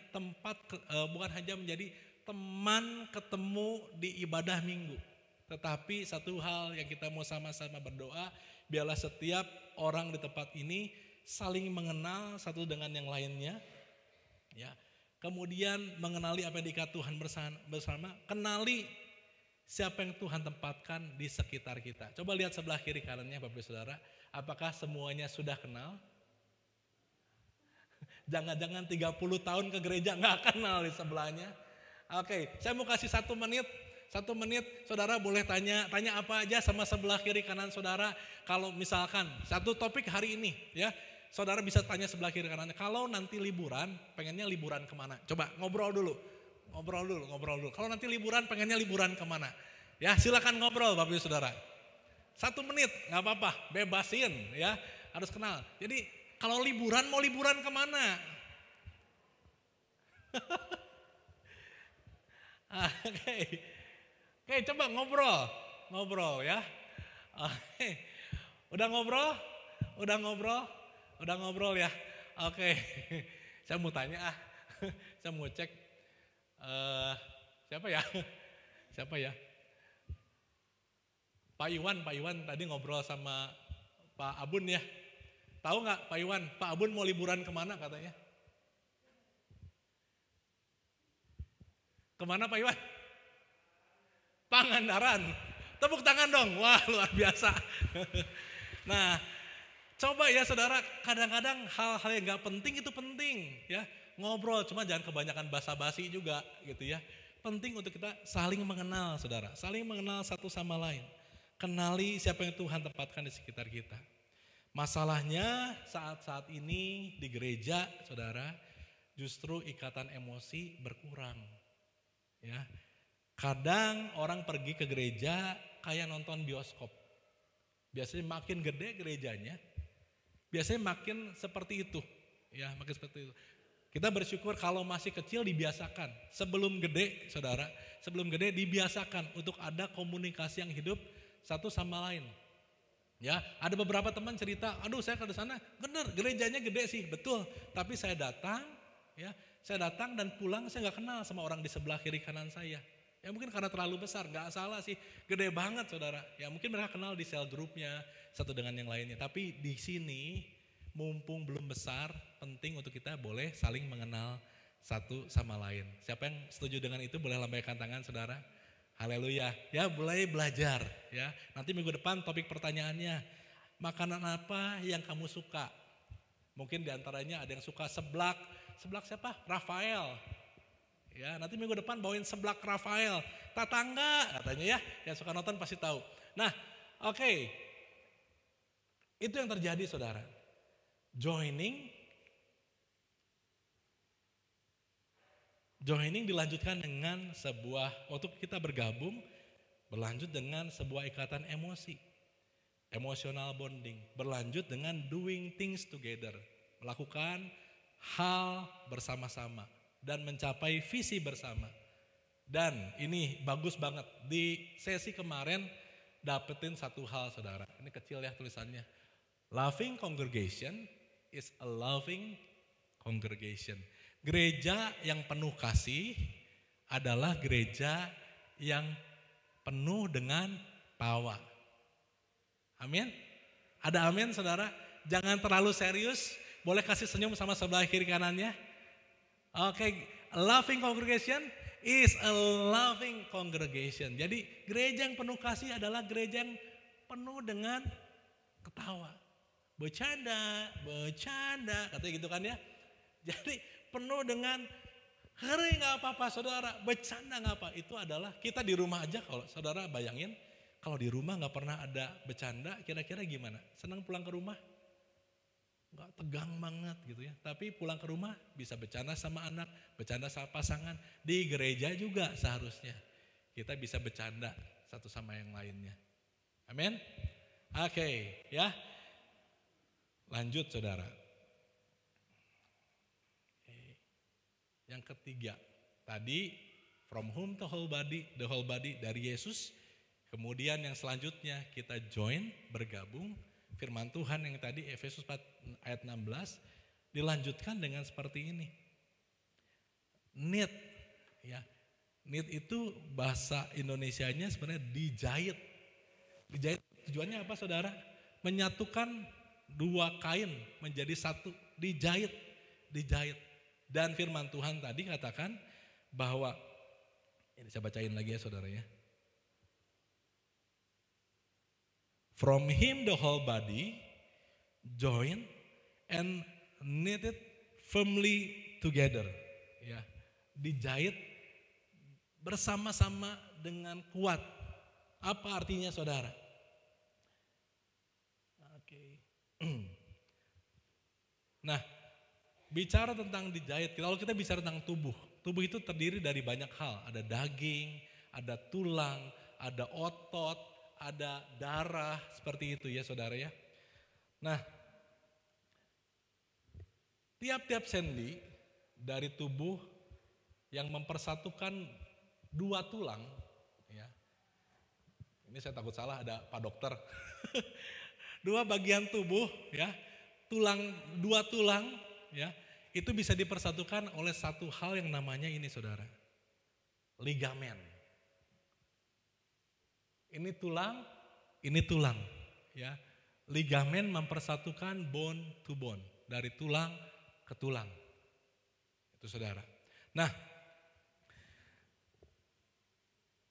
bukan hanya menjadi teman ketemu di ibadah minggu. Tetapi satu hal yang kita mau sama-sama berdoa, biarlah setiap orang di tempat ini saling mengenal satu dengan yang lainnya. Ya. Kemudian mengenali apa yang diikat Tuhan bersama, kenali siapa yang Tuhan tempatkan di sekitar kita. Coba lihat sebelah kiri kanannya Bapak Saudara, apakah semuanya sudah kenal? Jangan-jangan 30 tahun ke gereja nggak kenal di sebelahnya. Oke, saya mau kasih 1 menit. 1 menit, saudara boleh tanya apa aja sama sebelah kiri kanan saudara. Kalau misalkan satu topik hari ini, ya, saudara bisa tanya sebelah kiri kanannya. Kalau nanti liburan, pengennya liburan kemana? Coba ngobrol dulu. Kalau nanti liburan, pengennya liburan kemana? Ya, silakan ngobrol, Bapak Ibu Saudara. 1 menit, nggak apa-apa, bebasin, ya, harus kenal. Jadi kalau liburan, mau liburan kemana? Oke, coba ngobrol ya. Oke. Udah ngobrol ya. Oke. Saya mau tanya saya mau cek siapa ya? Pak Iwan tadi ngobrol sama Pak Abun ya. Tahu nggak Pak Iwan, Pak Abun mau liburan kemana katanya? Kemana Pak Iwan? Pangandaran. Tepuk tangan dong. Wah, luar biasa. Nah, coba ya saudara, kadang-kadang hal-hal yang gak penting itu penting. Ya, ngobrol, cuma jangan kebanyakan basa-basi juga gitu ya. Penting untuk kita saling mengenal saudara. Saling mengenal satu sama lain. Kenali siapa yang Tuhan tempatkan di sekitar kita. Masalahnya saat-saat ini di gereja saudara, justru ikatan emosi berkurang. Ya, kadang orang pergi ke gereja kayak nonton bioskop. Biasanya makin gede gerejanya, biasanya makin seperti itu. Ya, makin seperti itu. Kita bersyukur kalau masih kecil dibiasakan. Sebelum gede, saudara, dibiasakan untuk ada komunikasi yang hidup satu sama lain. Ya, ada beberapa teman cerita, aduh saya ke sana, bener gerejanya gede sih, betul. Tapi saya datang dan pulang saya nggak kenal sama orang di sebelah kiri kanan saya. Ya mungkin karena terlalu besar, nggak salah sih, gede banget saudara. Ya mungkin mereka kenal di sel grupnya satu dengan yang lainnya. Tapi di sini mumpung belum besar, penting untuk kita boleh saling mengenal satu sama lain. Siapa yang setuju dengan itu boleh lambaikan tangan saudara. Haleluya. Ya mulai belajar ya. Nanti minggu depan topik pertanyaannya, makanan apa yang kamu suka? Mungkin diantaranya ada yang suka seblak siapa? Rafael. Ya, nanti minggu depan bawain seblak Rafael. Tetangga katanya ya, yang suka nonton pasti tahu. Nah, oke. Itu yang terjadi saudara. Joining dilanjutkan dengan sebuah, waktu kita bergabung, berlanjut dengan sebuah ikatan emosi. Emotional bonding. Berlanjut dengan doing things together. Melakukan hal bersama-sama. Dan mencapai visi bersama. Dan ini bagus banget, di sesi kemarin dapetin satu hal saudara. Ini kecil ya tulisannya. Loving congregation is a loving congregation. Gereja yang penuh kasih adalah gereja yang penuh dengan tawa. Amin. Ada amin saudara? Jangan terlalu serius. Boleh kasih senyum sama sebelah kiri kanannya. Oke, a loving congregation is a loving congregation. Jadi gereja yang penuh kasih adalah gereja yang penuh dengan ketawa. Bercanda, katanya gitu kan ya. Jadi penuh dengan hari gak apa-apa saudara, bercanda gak apa. Itu adalah kita di rumah aja kalau saudara bayangin. Kalau di rumah gak pernah ada bercanda, kira-kira gimana? Senang pulang ke rumah? Gak tegang banget gitu ya. Tapi pulang ke rumah bisa bercanda sama anak, bercanda sama pasangan. Di gereja juga seharusnya kita bisa bercanda satu sama yang lainnya. Amin. Oke, ya. Lanjut saudara. Yang ketiga, tadi from whom the whole body dari Yesus. Kemudian yang selanjutnya kita join, bergabung. Firman Tuhan yang tadi Efesus 4 ayat 16 dilanjutkan dengan seperti ini. Knit, ya. Knit itu bahasa Indonesianya sebenarnya dijahit. Dijahit tujuannya apa saudara? Menyatukan dua kain menjadi satu, dijahit. Dan firman Tuhan tadi katakan bahwa, ini saya bacain lagi ya saudara ya. From him the whole body joined and knitted firmly together. Ya, dijahit bersama-sama dengan kuat. Apa artinya saudara? Oke. Nah, bicara tentang dijahit, kalau kita bicara tentang tubuh. Tubuh itu terdiri dari banyak hal. Ada daging, ada tulang, ada otot, ada darah, seperti itu ya saudara ya. Nah, tiap-tiap sendi dari tubuh yang mempersatukan dua tulang, ya. Ini saya takut salah, ada Pak Dokter. Dua bagian tubuh, ya, dua tulang, ya, itu bisa dipersatukan oleh satu hal yang namanya ini saudara, ligamen. Ini tulang, ya. Ligamen mempersatukan bone to bone, dari tulang ke tulang. Itu saudara. Nah,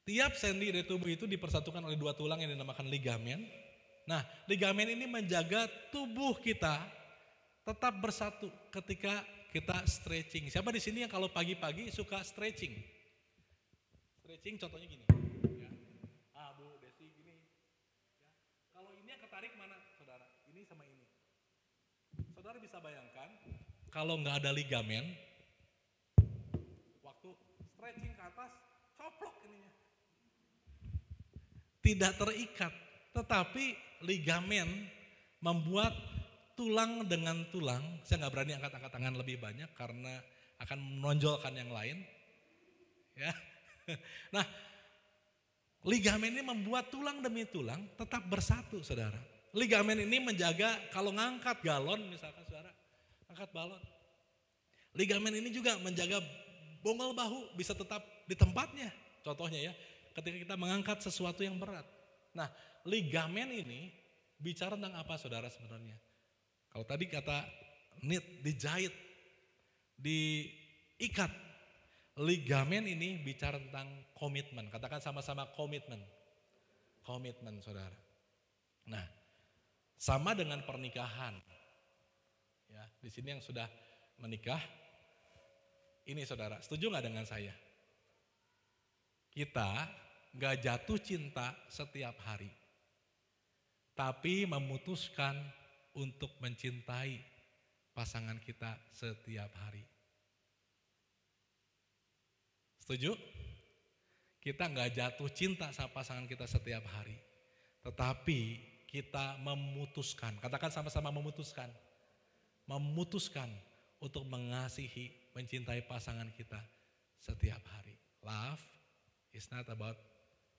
tiap sendi dari tubuh itu dipersatukan oleh dua tulang yang dinamakan ligamen. Nah, ligamen ini menjaga tubuh kita tetap bersatu ketika kita stretching. Siapa di sini yang kalau pagi-pagi suka stretching? Stretching contohnya gini. Ya. Bu Desi gini. Ya. Kalau ini yang ketarik mana saudara? Ini sama ini. Saudara bisa bayangkan kalau nggak ada ligamen, waktu stretching ke atas, coplok ininya. Tidak terikat, tetapi ligamen membuat tulang dengan tulang, saya nggak berani angkat tangan lebih banyak karena akan menonjolkan yang lain. Ya. Nah, ligamen ini membuat tulang demi tulang tetap bersatu saudara. Ligamen ini menjaga kalau ngangkat galon misalkan saudara, angkat balon. Ligamen ini juga menjaga bonggol bahu bisa tetap di tempatnya. Contohnya ya, ketika kita mengangkat sesuatu yang berat. Nah, ligamen ini bicara tentang apa saudara sebenarnya? Kalau tadi kata knit, dijahit, diikat. Ligamen ini bicara tentang komitmen. Katakan sama-sama komitmen. Komitmen saudara. Nah, sama dengan pernikahan. Ya, di sini yang sudah menikah, ini saudara, setuju gak dengan saya? Kita gak jatuh cinta setiap hari. Tapi memutuskan untuk mencintai pasangan kita setiap hari. Setuju? Kita nggak jatuh cinta sama pasangan kita setiap hari. Tetapi kita memutuskan, katakan sama-sama memutuskan. Memutuskan untuk mengasihi, mencintai pasangan kita setiap hari. Love is not about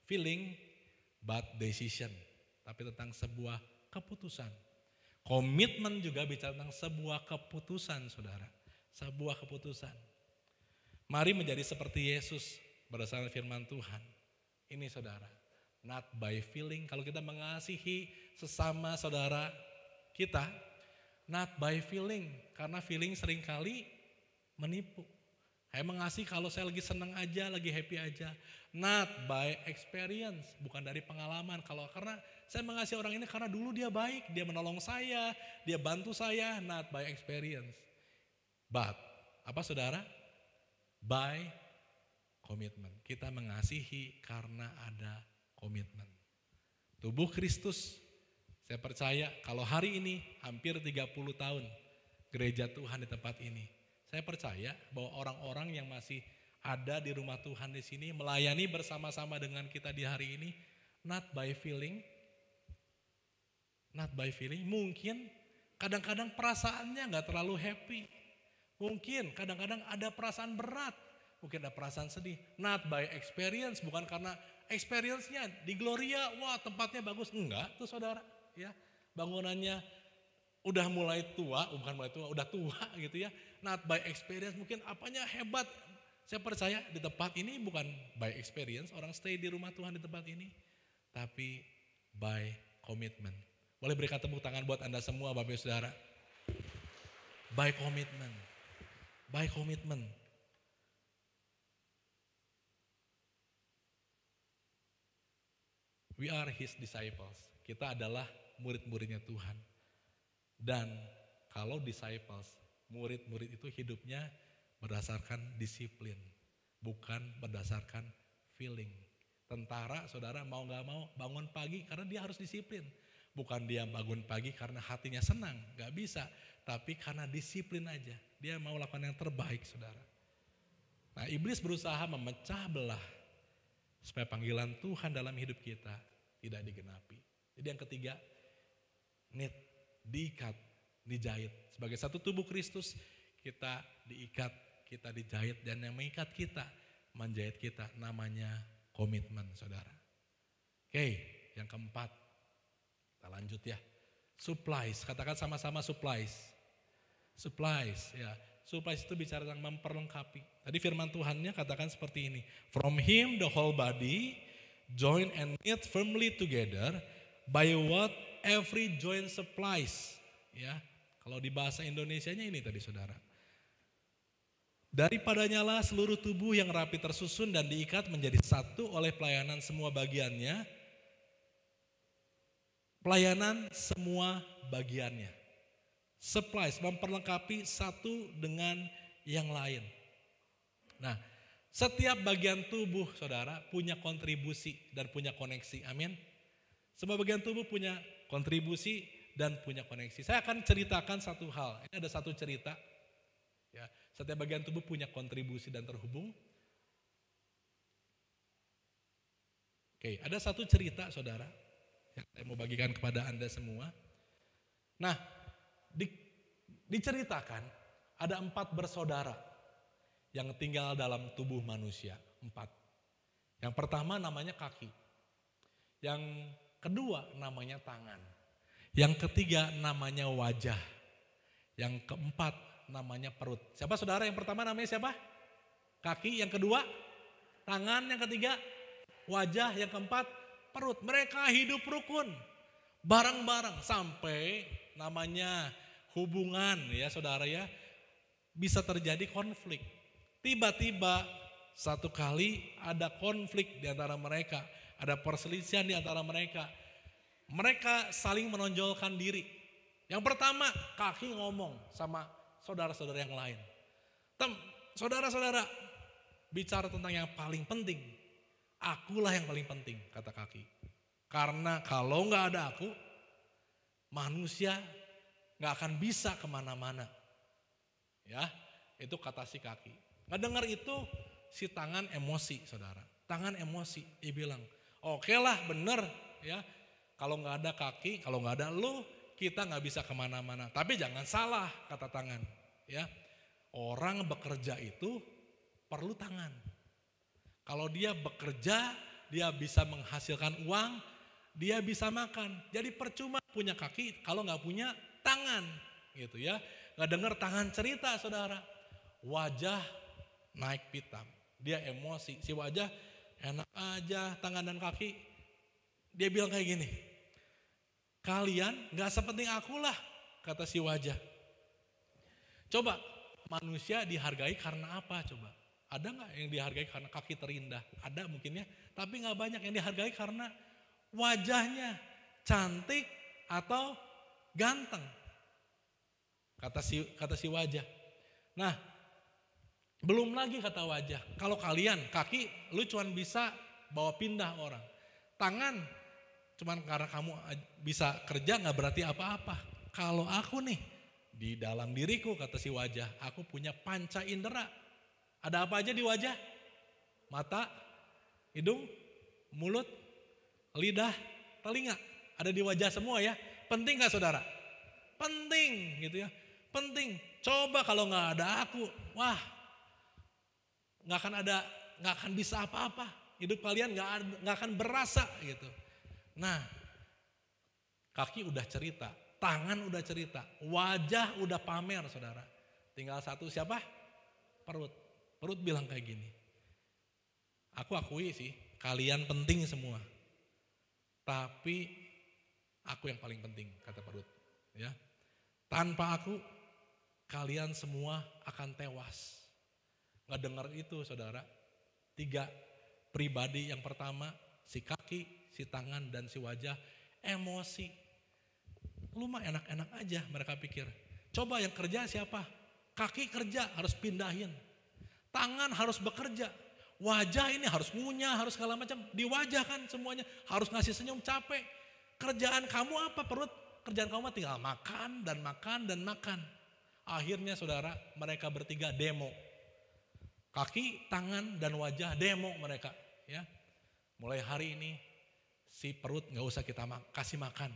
feeling, but decision. Tapi tentang sebuah keputusan. Komitmen juga bicara tentang sebuah keputusan, saudara. Sebuah keputusan. Mari menjadi seperti Yesus berdasarkan firman Tuhan. Ini saudara, not by feeling. Kalau kita mengasihi sesama saudara kita, not by feeling. Karena feeling seringkali menipu. Saya mengasihi kalau saya lagi senang aja, lagi happy aja. Not by experience, bukan dari pengalaman. Karena saya mengasihi orang ini karena dulu dia baik, dia menolong saya, dia bantu saya, not by experience. But, apa saudara? By commitment. Kita mengasihi karena ada komitmen. Tubuh Kristus, saya percaya kalau hari ini hampir 30 tahun gereja Tuhan di tempat ini. Saya percaya bahwa orang-orang yang masih ada di rumah Tuhan di sini melayani bersama-sama dengan kita di hari ini, not by feeling, mungkin kadang-kadang perasaannya nggak terlalu happy, mungkin kadang-kadang ada perasaan berat, mungkin ada perasaan sedih, not by experience, bukan karena experience-nya di Gloria, wah tempatnya bagus, enggak tuh saudara, ya bangunannya udah mulai tua, bukan mulai tua, udah tua gitu ya. Not by experience, mungkin apanya hebat. Saya percaya di tempat ini bukan by experience, orang stay di rumah Tuhan di tempat ini. Tapi by commitment. Boleh berikan tepuk tangan buat Anda semua Bapak Ibu Saudara. By commitment. By commitment. We are His disciples. Kita adalah murid-muridnya Tuhan. Dan kalau disciples, murid-murid itu hidupnya berdasarkan disiplin, bukan berdasarkan feeling. Tentara, saudara mau gak mau bangun pagi karena dia harus disiplin. Bukan dia bangun pagi karena hatinya senang, gak bisa. Tapi karena disiplin aja, dia mau lakukan yang terbaik saudara. Nah iblis berusaha memecah belah supaya panggilan Tuhan dalam hidup kita tidak digenapi. Jadi yang ketiga, diikat, dijahit. Sebagai satu tubuh Kristus, kita diikat, kita dijahit. Dan yang mengikat kita, menjahit kita, namanya komitmen saudara. Oke, yang keempat, kita lanjut ya. Supplies, katakan sama-sama supplies. Supplies, ya. Supplies itu bicara tentang memperlengkapi. Tadi firman Tuhannya katakan seperti ini. From him the whole body, join and knit firmly together by what every joint supplies, ya. Kalau di bahasa Indonesianya ini tadi saudara. Daripadanya lah seluruh tubuh yang rapi tersusun dan diikat menjadi satu oleh pelayanan semua bagiannya. Pelayanan semua bagiannya. Supplies, memperlengkapi satu dengan yang lain. Nah, setiap bagian tubuh saudara punya kontribusi dan punya koneksi, amin. Semua bagian tubuh punya kontribusi dan punya koneksi. Saya akan ceritakan satu hal. Ini ada satu cerita. Ya, setiap bagian tubuh punya kontribusi dan terhubung. Oke, ada satu cerita saudara yang saya mau bagikan kepada Anda semua. Nah, diceritakan ada 4 bersaudara yang tinggal dalam tubuh manusia. 4. Yang pertama namanya kaki. Yang kedua namanya tangan. Yang ketiga namanya wajah. Yang keempat namanya perut. Siapa saudara yang pertama namanya siapa? Kaki. Yang kedua tangan. Yang ketiga wajah. Yang keempat perut. Mereka hidup rukun. Bareng-bareng sampai namanya hubungan ya saudara ya. Bisa terjadi konflik. Tiba-tiba satu kali ada konflik di antara mereka. Ada perselisihan di antara mereka. Mereka saling menonjolkan diri. Yang pertama, kaki ngomong sama saudara-saudara yang lain. Saudara-saudara, bicara tentang yang paling penting. Akulah yang paling penting, kata kaki. Karena kalau nggak ada aku, manusia nggak akan bisa kemana-mana. Ya, itu kata si kaki. Nggak dengar itu, si tangan emosi, saudara. Tangan emosi, dia bilang, oke lah bener ya. Kalau nggak ada kaki, kalau nggak ada lu, kita nggak bisa kemana-mana. Tapi jangan salah, kata tangan. Ya, orang bekerja itu perlu tangan. Kalau dia bekerja, dia bisa menghasilkan uang, dia bisa makan. Jadi percuma punya kaki kalau nggak punya tangan, gitu ya. Nggak dengar tangan cerita, saudara. Wajah naik pitam, dia emosi. Si wajah enak aja tangan dan kaki. Dia bilang kayak gini, kalian nggak sepenting aku lah, kata si wajah. Coba manusia dihargai karena apa coba? Ada nggak yang dihargai karena kaki terindah? Ada mungkin ya, tapi nggak banyak yang dihargai karena wajahnya cantik atau ganteng. Kata si wajah. Nah, belum lagi kata wajah. Kalau kalian kaki lu cuman bisa bawa pindah orang. Tangan cuman karena kamu bisa kerja nggak berarti apa-apa. Kalau aku nih di dalam diriku kata si wajah, aku punya panca indera. Ada apa aja di wajah? Mata, hidung, mulut, lidah, telinga. Ada di wajah semua ya. Penting gak saudara? Penting gitu ya. Penting. Coba kalau gak ada aku, wah gak akan bisa apa-apa. Hidup kalian gak akan berasa gitu. Nah, kaki udah cerita, tangan udah cerita, wajah udah pamer saudara. Tinggal satu siapa? Perut. Perut bilang kayak gini. Aku akui sih, kalian penting semua. Tapi aku yang paling penting, kata perut. Ya. Tanpa aku, kalian semua akan tewas. Nggak dengar itu saudara. 3 pribadi, yang pertama si kaki, si tangan, dan si wajah emosi. Lu mah enak-enak aja mereka pikir. Coba yang kerja siapa? Kaki kerja harus pindahin. Tangan harus bekerja. Wajah ini harus ngunyah, harus segala macam. Di wajah kan semuanya. Harus ngasih senyum, capek. Kerjaan kamu apa perut? Kerjaan kamu tinggal makan dan makan dan makan. Akhirnya saudara, mereka bertiga demo. Kaki, tangan, dan wajah demo mereka. Ya, mulai hari ini si perut gak usah kita kasih makan.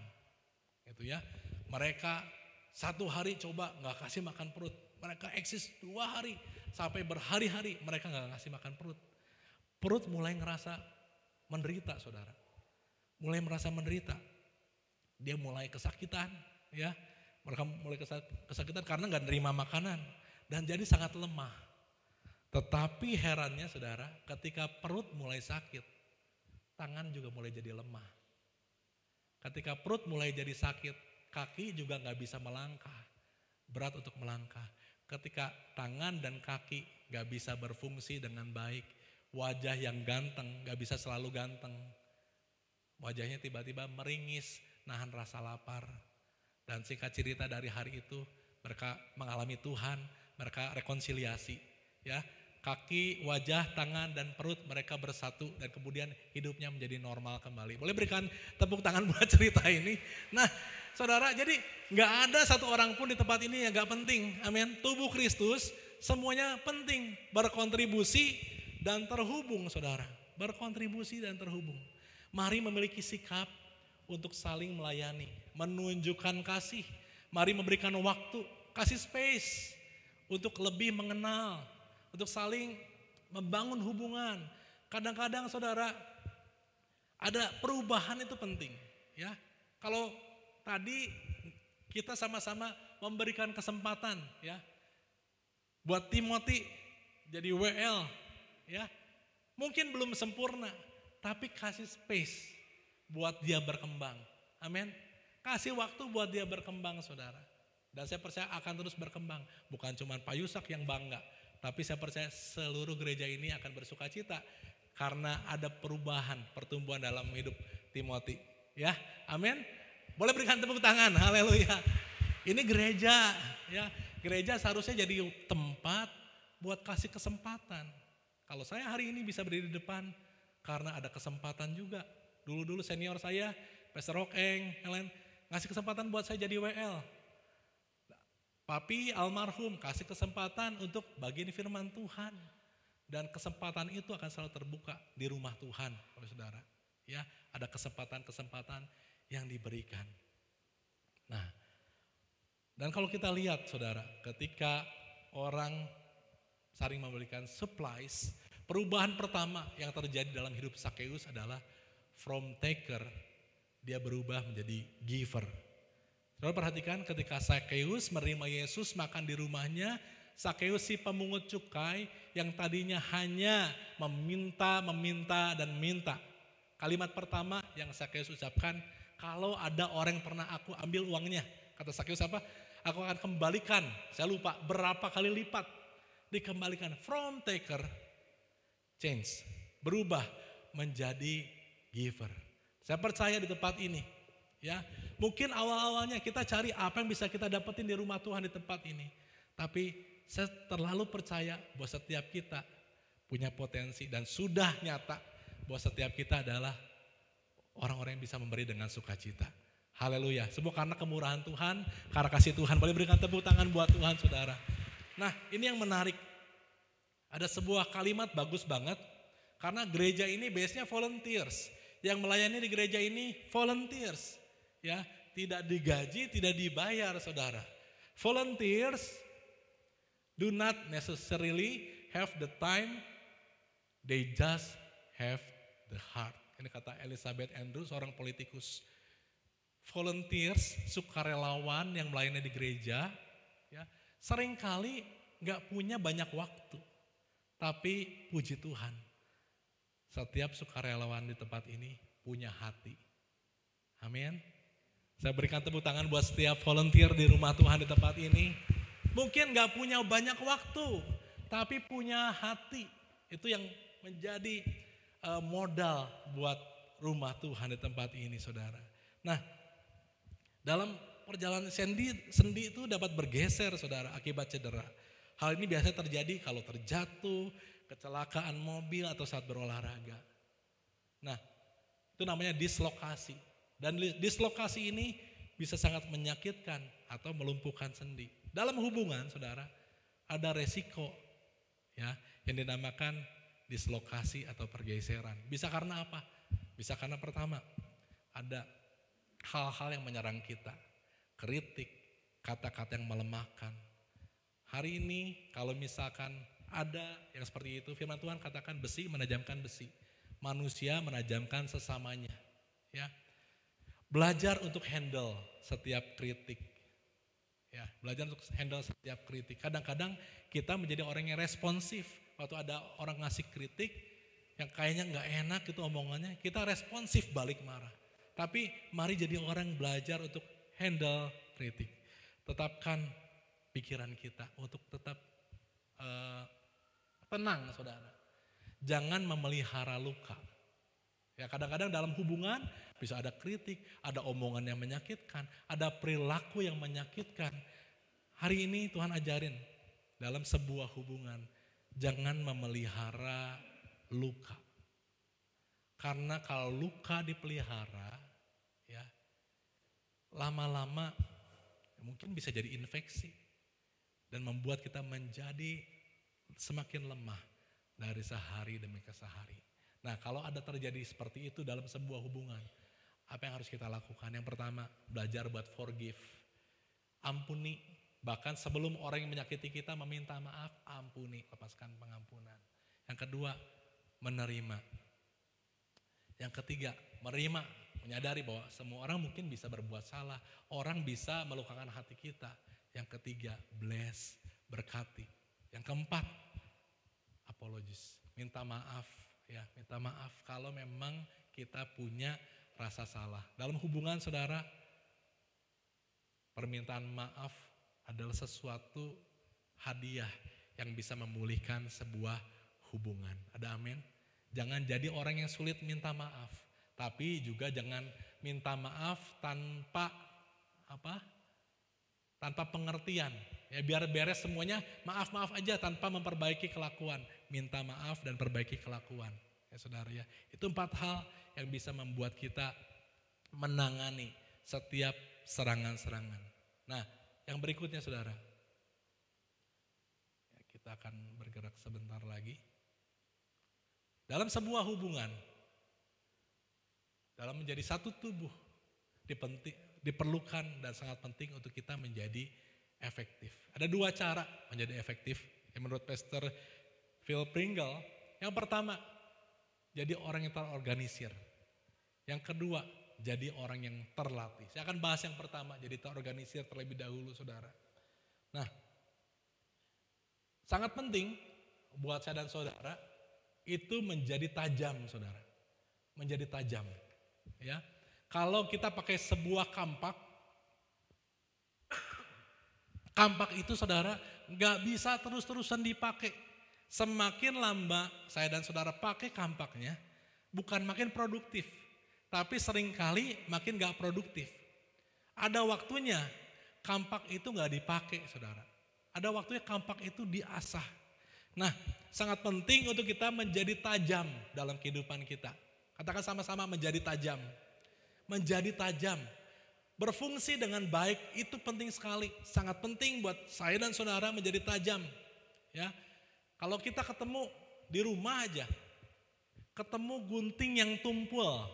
Gitu ya. Mereka 1 hari coba gak kasih makan perut. Mereka eksis 2 hari sampai berhari-hari mereka gak ngasih makan perut. Perut mulai ngerasa menderita saudara. Mulai merasa menderita. Dia mulai kesakitan ya. Mereka mulai kesakitan karena gak nerima makanan. Dan jadi sangat lemah. Tetapi herannya saudara, ketika perut mulai sakit, tangan juga mulai jadi lemah. Ketika perut mulai jadi sakit, kaki juga gak bisa melangkah. Berat untuk melangkah. Ketika tangan dan kaki gak bisa berfungsi dengan baik, wajah yang ganteng gak bisa selalu ganteng. Wajahnya tiba-tiba meringis, nahan rasa lapar. Dan singkat cerita dari hari itu mereka mengalami Tuhan, mereka rekonsiliasi. Ya, kaki, wajah, tangan, dan perut mereka bersatu dan kemudian hidupnya menjadi normal kembali. Boleh berikan tepuk tangan buat cerita ini. Nah saudara, jadi gak ada satu orang pun di tempat ini yang gak penting. Amin. Tubuh Kristus semuanya penting, berkontribusi dan terhubung saudara. Berkontribusi dan terhubung. Mari memiliki sikap untuk saling melayani, menunjukkan kasih. Mari memberikan waktu, kasih space untuk lebih mengenal, untuk saling membangun hubungan. Kadang-kadang saudara, ada perubahan itu penting. Ya, kalau tadi kita sama-sama memberikan kesempatan ya buat Timothy jadi WL ya. Mungkin belum sempurna, tapi kasih space buat dia berkembang. Amin. Kasih waktu buat dia berkembang saudara. Dan saya percaya akan terus berkembang. Bukan cuma Pak Yusak yang bangga, tapi saya percaya seluruh gereja ini akan bersuka cita karena ada perubahan, pertumbuhan dalam hidup Timothy. Ya, amin. Boleh berikan tepuk tangan, haleluya. Ini gereja, ya. Gereja seharusnya jadi tempat buat kasih kesempatan. Kalau saya hari ini bisa berdiri di depan, karena ada kesempatan juga. Dulu-dulu senior saya, Pastor Rokeng, Helen, ngasih kesempatan buat saya jadi WL. Papi almarhum kasih kesempatan untuk bagian firman Tuhan. Dan kesempatan itu akan selalu terbuka di rumah Tuhan, saudara. Ya, ada kesempatan-kesempatan yang diberikan. Nah, dan kalau kita lihat saudara, ketika orang saling memberikan supplies, perubahan pertama yang terjadi dalam hidup Sakeus adalah from taker dia berubah menjadi giver. Saudara perhatikan ketika Sakeus menerima Yesus makan di rumahnya, Sakeus si pemungut cukai yang tadinya hanya meminta, dan minta. Kalimat pertama yang Sakeus ucapkan, kalau ada orang yang pernah aku ambil uangnya. Kata Sakeus apa? Aku akan kembalikan, saya lupa berapa kali lipat. Dikembalikan, from taker, change, berubah menjadi giver. Saya percaya di tempat ini, ya mungkin awal-awalnya kita cari apa yang bisa kita dapetin di rumah Tuhan di tempat ini. Tapi saya terlalu percaya bahwa setiap kita punya potensi dan sudah nyata bahwa setiap kita adalah orang-orang yang bisa memberi dengan sukacita. Haleluya. Semua karena kemurahan Tuhan, karena kasih Tuhan. Boleh berikan tepuk tangan buat Tuhan, saudara. Nah, ini yang menarik. Ada sebuah kalimat bagus banget. Karena gereja ini base-nya volunteers. Yang melayani di gereja ini volunteers. Ya, tidak digaji, tidak dibayar, saudara. Volunteers do not necessarily have the time, they just have the heart. Ini kata Elizabeth Andrews, seorang politikus. Volunteers, sukarelawan yang melayani di gereja, ya, seringkali gak punya banyak waktu. Tapi puji Tuhan, setiap sukarelawan di tempat ini punya hati. Amin. Saya berikan tepuk tangan buat setiap volunteer di rumah Tuhan di tempat ini. Mungkin gak punya banyak waktu, tapi punya hati. Itu yang menjadi modal buat rumah Tuhan di tempat ini, saudara. Nah, dalam perjalanan sendi itu dapat bergeser, saudara, akibat cedera. Hal ini biasanya terjadi kalau terjatuh, kecelakaan mobil atau saat berolahraga. Nah, itu namanya dislokasi. Dan dislokasi ini bisa sangat menyakitkan atau melumpuhkan sendi. Dalam hubungan, saudara, ada resiko ya yang dinamakan dislokasi atau pergeseran. Bisa karena apa? Bisa karena pertama, ada hal-hal yang menyerang kita, kritik, kata-kata yang melemahkan. Hari ini kalau misalkan ada yang seperti itu, firman Tuhan katakan besi menajamkan besi, manusia menajamkan sesamanya. Ya, belajar untuk handle setiap kritik. Ya, belajar untuk handle setiap kritik. Kadang-kadang kita menjadi orang yang responsif. Waktu ada orang ngasih kritik yang kayaknya nggak enak itu omongannya, kita responsif balik marah. Tapi mari jadi orang belajar untuk handle kritik. Tetapkan pikiran kita untuk tetap tenang, saudara. Jangan memelihara luka. Ya, kadang-kadang dalam hubungan bisa ada kritik, ada omongan yang menyakitkan, ada perilaku yang menyakitkan. Hari ini Tuhan ajarin dalam sebuah hubungan, jangan memelihara luka. Karena kalau luka dipelihara, ya, lama-lama mungkin bisa jadi infeksi dan membuat kita menjadi semakin lemah dari sehari demi sehari. Nah, kalau ada terjadi seperti itu dalam sebuah hubungan, apa yang harus kita lakukan? Yang pertama, belajar buat forgive. Ampuni, bahkan sebelum orang yang menyakiti kita meminta maaf, ampuni, lepaskan pengampunan. Yang kedua, menerima. Yang ketiga, menerima, menyadari bahwa semua orang mungkin bisa berbuat salah, orang bisa melukakan hati kita. Yang ketiga, bless, berkati. Yang keempat, apologies, minta maaf. Ya, minta maaf kalau memang kita punya rasa salah. Dalam hubungan, saudara, permintaan maaf adalah sesuatu hadiah yang bisa memulihkan sebuah hubungan. Ada amin? Jangan jadi orang yang sulit minta maaf, tapi juga jangan minta maaf tanpa tanpa pengertian. Ya, biar beres semuanya, maaf-maaf aja tanpa memperbaiki kelakuan. Minta maaf dan perbaiki kelakuan. Ya, saudara, ya. Itu 4 hal yang bisa membuat kita menangani setiap serangan-serangan. Nah, yang berikutnya, saudara. Ya, kita akan bergerak sebentar lagi. Dalam sebuah hubungan, dalam menjadi satu tubuh, diperlukan dan sangat penting untuk kita menjadi efektif. Ada 2 cara menjadi efektif yang menurut Pastor Phil Pringle. Yang pertama, jadi orang yang terorganisir. Yang kedua, jadi orang yang terlatih. Saya akan bahas yang pertama, jadi terorganisir terlebih dahulu saudara. Nah, sangat penting buat saya dan saudara itu menjadi tajam saudara. Menjadi tajam. Ya, kalau kita pakai sebuah kampak itu saudara nggak bisa terus-terusan dipakai. Semakin lama saya dan saudara pakai kampaknya, bukan makin produktif, tapi seringkali makin gak produktif. Ada waktunya kampak itu gak dipakai saudara. Ada waktunya kampak itu diasah. Nah, sangat penting untuk kita menjadi tajam dalam kehidupan kita. Katakan sama-sama menjadi tajam. Menjadi tajam. Berfungsi dengan baik itu penting sekali. Sangat penting buat saya dan saudara menjadi tajam. Ya, kalau kita ketemu di rumah aja, ketemu gunting yang tumpul.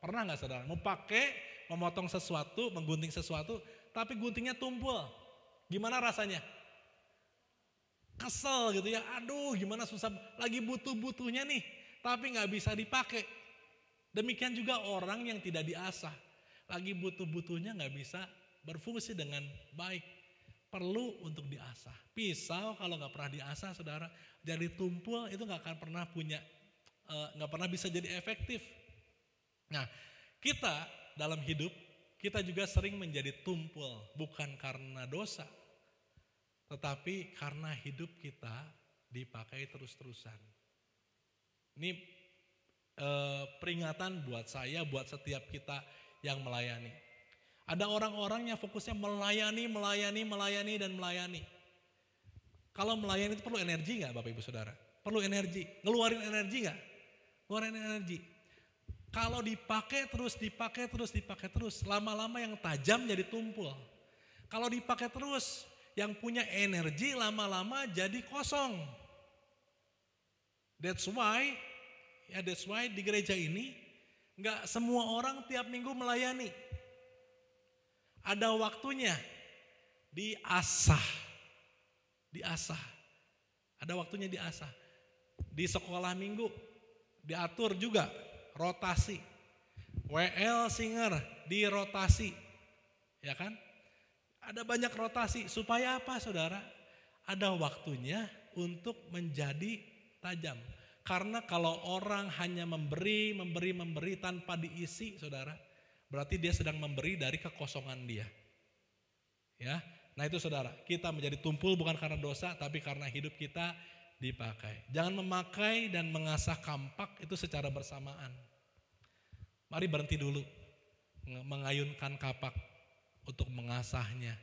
Pernah gak saudara? Mau pakai, memotong sesuatu, menggunting sesuatu, tapi guntingnya tumpul. Gimana rasanya? Kesel gitu ya, aduh gimana susah, lagi butuh-butuhnya nih, tapi gak bisa dipakai. Demikian juga orang yang tidak diasah, lagi butuh-butuhnya gak bisa berfungsi dengan baik. Perlu untuk diasah. Pisau kalau gak pernah diasah saudara, jadi tumpul itu gak akan pernah punya, gak pernah bisa jadi efektif. Nah, kita dalam hidup, kita juga sering menjadi tumpul, bukan karena dosa, tetapi karena hidup kita dipakai terus-terusan. Ini peringatan buat saya, buat setiap kita yang melayani. Ada orang-orang yang fokusnya melayani. Kalau melayani itu perlu energi gak Bapak Ibu Saudara? Perlu energi, ngeluarin energi gak? Ngeluarin energi. Kalau dipakai terus, lama-lama yang tajam jadi tumpul. Kalau dipakai terus, yang punya energi lama-lama jadi kosong. That's why di gereja ini gak semua orang tiap minggu melayani. Ada waktunya diasah. Ada waktunya diasah. Di sekolah minggu diatur juga rotasi. WL singer dirotasi. Ya kan? Ada banyak rotasi. Supaya apa saudara? Ada waktunya untuk menjadi tajam. Karena kalau orang hanya memberi tanpa diisi saudara, berarti dia sedang memberi dari kekosongan dia. Ya, nah itu saudara, kita menjadi tumpul bukan karena dosa, tapi karena hidup kita dipakai. Jangan memakai dan mengasah kampak itu secara bersamaan. Mari berhenti dulu mengayunkan kapak untuk mengasahnya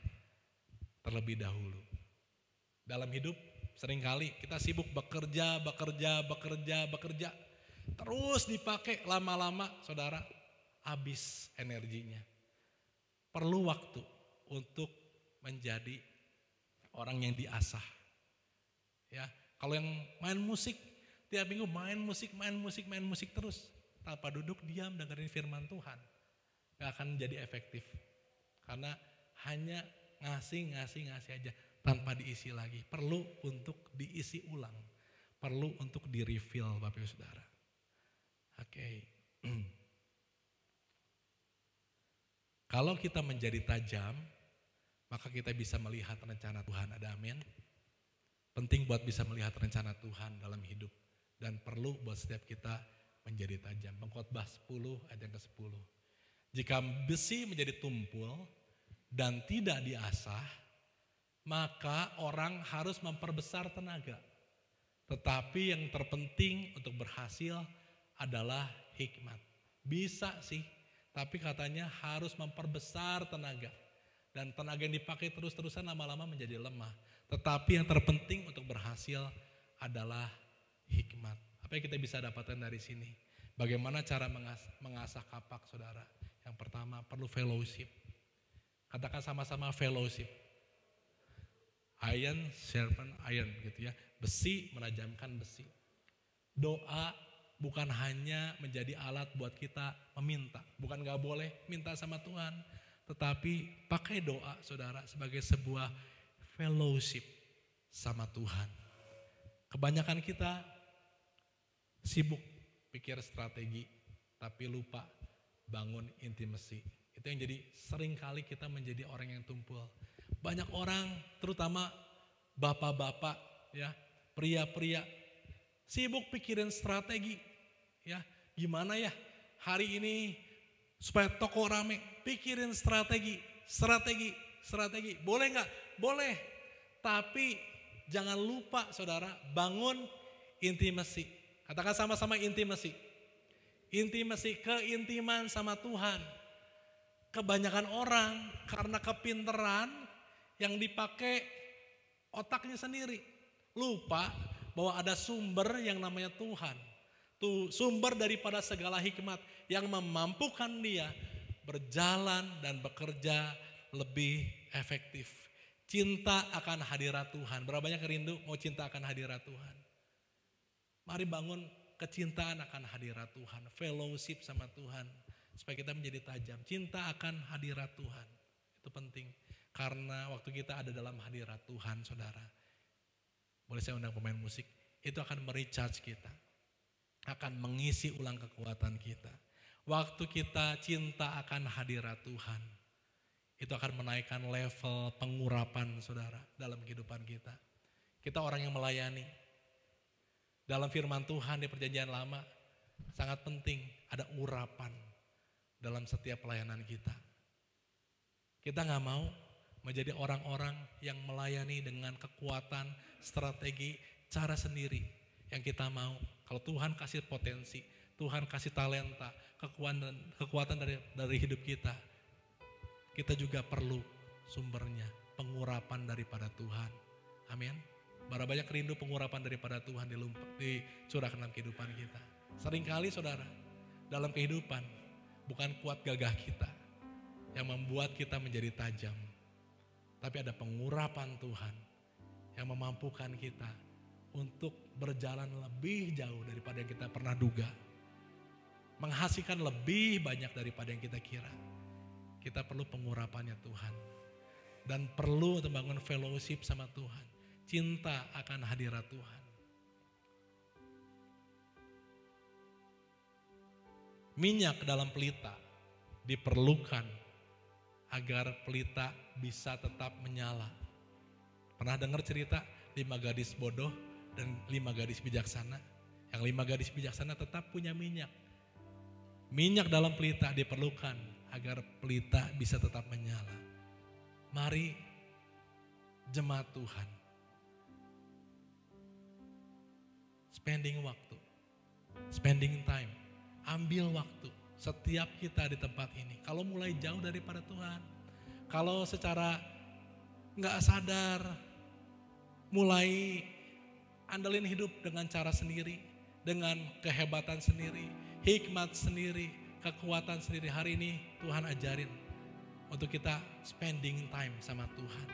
terlebih dahulu. Dalam hidup seringkali kita sibuk bekerja, terus dipakai lama-lama saudara, habis energinya. Perlu waktu untuk menjadi orang yang diasah. Ya, kalau yang main musik, tiap minggu main musik terus, tanpa duduk diam dengerin firman Tuhan, gak akan jadi efektif. Karena hanya ngasih aja, tanpa diisi lagi. Perlu untuk diisi ulang, perlu untuk di-refill Bapak Ibu Saudara. Oke. Kalau kita menjadi tajam, maka kita bisa melihat rencana Tuhan. Ada amin? Penting buat bisa melihat rencana Tuhan dalam hidup. Dan perlu buat setiap kita menjadi tajam. Pengkhotbah 10 ayat yang ke-10. Jika besi menjadi tumpul dan tidak diasah, maka orang harus memperbesar tenaga. Tetapi yang terpenting untuk berhasil adalah hikmat. Bisa sih, tapi katanya harus memperbesar tenaga. Dan tenaga yang dipakai terus-terusan lama-lama menjadi lemah. Tetapi yang terpenting untuk berhasil adalah hikmat. Apa yang kita bisa dapatkan dari sini? Bagaimana cara mengasah kapak saudara? Yang pertama perlu fellowship. Katakan sama-sama fellowship. Iron sharpen iron gitu ya. Besi menajamkan besi. Doa bukan hanya menjadi alat buat kita meminta. Bukan gak boleh minta sama Tuhan. Tetapi pakai doa saudara sebagai sebuah fellowship sama Tuhan. Kebanyakan kita sibuk pikir strategi tapi lupa bangun intimacy. Itu yang jadi sering kali kita menjadi orang yang tumpul. Banyak orang, terutama bapak-bapak, ya, pria-pria, sibuk pikirin strategi, ya, gimana ya hari ini supaya toko rame, pikirin strategi. Boleh nggak? Boleh. Tapi jangan lupa saudara, bangun intimacy. Katakan sama-sama intimacy. Intimacy, keintiman sama Tuhan. Kebanyakan orang karena kepinteran yang dipakai otaknya sendiri. Lupa bahwa ada sumber yang namanya Tuhan. Tuh sumber daripada segala hikmat yang memampukan dia berjalan dan bekerja lebih efektif. Cinta akan hadirat Tuhan. Berapa banyak rindu mau cinta akan hadirat Tuhan? Mari bangun kecintaan akan hadirat Tuhan. Fellowship sama Tuhan. Supaya kita menjadi tajam. Cinta akan hadirat Tuhan. Itu penting. Karena waktu kita ada dalam hadirat Tuhan, saudara. Boleh saya undang pemain musik. Itu akan merecharge kita. Akan mengisi ulang kekuatan kita. Waktu kita cinta akan hadirat Tuhan. Itu akan menaikkan level pengurapan saudara dalam kehidupan kita. Kita orang yang melayani. Dalam firman Tuhan di perjanjian lama sangat penting ada urapan dalam setiap pelayanan kita. Kita gak mau menjadi orang-orang yang melayani dengan kekuatan, strategi, cara sendiri yang kita mau. Kalau Tuhan kasih potensi, Tuhan kasih talenta, kekuatan dari hidup kita. Kita juga perlu sumbernya, pengurapan daripada Tuhan. Amin. Berapa banyak rindu pengurapan daripada Tuhan dicurahkan dalam kehidupan kita. Seringkali saudara, dalam kehidupan bukan kuat gagah kita yang membuat kita menjadi tajam. Tapi ada pengurapan Tuhan yang memampukan kita untuk berjalan lebih jauh daripada yang kita pernah duga. Menghasilkan lebih banyak daripada yang kita kira. Kita perlu pengurapannya Tuhan. Dan perlu membangun fellowship sama Tuhan. Cinta akan hadirat Tuhan. Minyak dalam pelita diperlukan agar pelita bisa tetap menyala. Pernah dengar cerita 5 gadis bodoh dan 5 gadis bijaksana? Yang 5 gadis bijaksana tetap punya minyak. Minyak dalam pelita diperlukan agar pelita bisa tetap menyala. Mari jemaat Tuhan, spending waktu, spending time, ambil waktu setiap kita di tempat ini. Kalau mulai jauh daripada Tuhan, kalau secara gak sadar mulai andalin hidup dengan cara sendiri, dengan kehebatan sendiri, hikmat sendiri, kekuatan sendiri. Hari ini Tuhan ajarin untuk kita spending time sama Tuhan.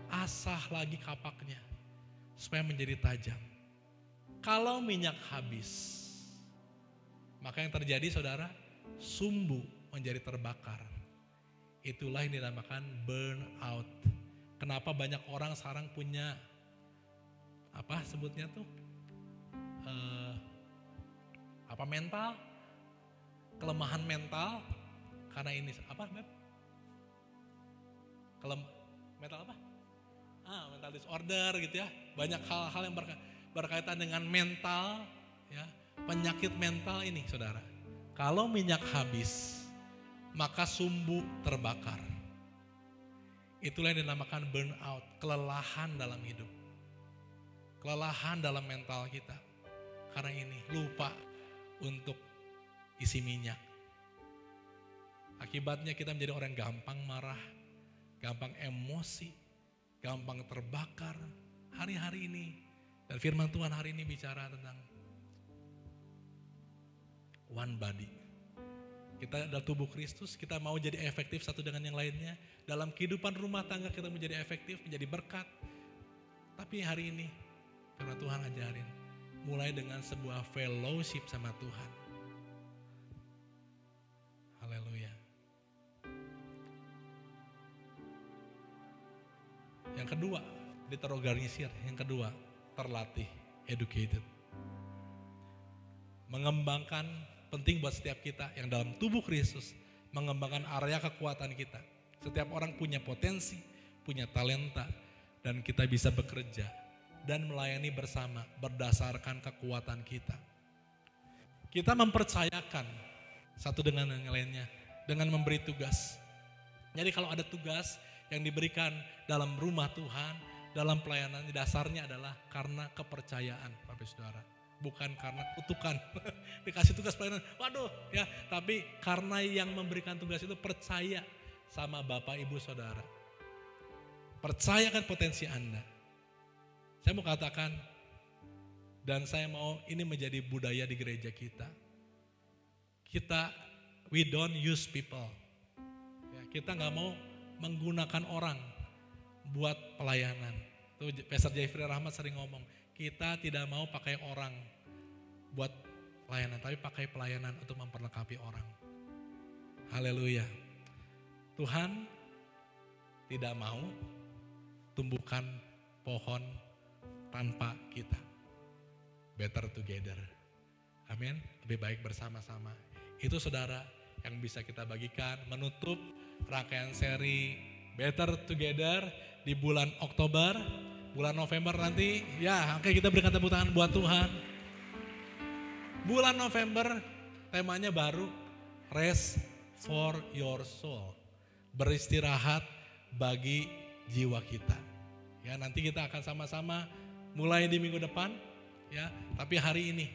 Asah lagi kapaknya supaya menjadi tajam. Kalau minyak habis, maka yang terjadi saudara, sumbu menjadi terbakar. Itulah yang dinamakan burnout. Kenapa banyak orang sekarang punya apa sebutnya tuh mental, kelemahan mental karena ini apa Beb? Mental apa? Mental disorder gitu ya. Banyak hal-hal yang berkaitan dengan mental, ya, penyakit mental ini saudara. Kalau minyak habis, maka sumbu terbakar. Itulah yang dinamakan burnout, kelelahan dalam hidup. Kelelahan dalam mental kita. Karena ini lupa untuk isi minyak. Akibatnya kita menjadi orang gampang marah, gampang emosi, gampang terbakar hari-hari ini. Dan firman Tuhan hari ini bicara tentang one body. Kita adalah tubuh Kristus, kita mau jadi efektif satu dengan yang lainnya. Dalam kehidupan rumah tangga kita menjadi efektif, menjadi berkat. Tapi hari ini firman Tuhan ajarin, mulai dengan sebuah fellowship sama Tuhan. Haleluya. Yang kedua, diterorganisir. Yang kedua, terlatih, educated. Mengembangkan penting buat setiap kita yang dalam tubuh Kristus mengembangkan area kekuatan kita. Setiap orang punya potensi, punya talenta, dan kita bisa bekerja dan melayani bersama berdasarkan kekuatan kita. Kita mempercayakan satu dengan yang lainnya dengan memberi tugas. Jadi kalau ada tugas yang diberikan dalam rumah Tuhan, dalam pelayanan, dasarnya adalah karena kepercayaan, Bapak Saudara. Bukan karena kutukan, dikasih tugas pelayanan, waduh ya. Tapi karena yang memberikan tugas itu percaya sama Bapak Ibu Saudara. Percayakan potensi Anda. Saya mau katakan, dan saya mau ini menjadi budaya di gereja kita. We don't use people. Ya, kita nggak mau menggunakan orang buat pelayanan. Tuh Pastor Jeffrey Rahmat sering ngomong, kita tidak mau pakai orang buat pelayanan, tapi pakai pelayanan untuk memperlengkapi orang. Haleluya. Tuhan tidak mau tumbuhkan pohon tanpa kita. Better together. Amin. Lebih baik bersama-sama. Itu saudara yang bisa kita bagikan menutup rangkaian seri Better Together di bulan Oktober, bulan November nanti. Ya, oke, kita berikan tepuk tangan buat Tuhan. Bulan November temanya baru, Rest for your soul. Beristirahat bagi jiwa kita. Ya, nanti kita akan sama-sama mulai di minggu depan, ya. Tapi hari ini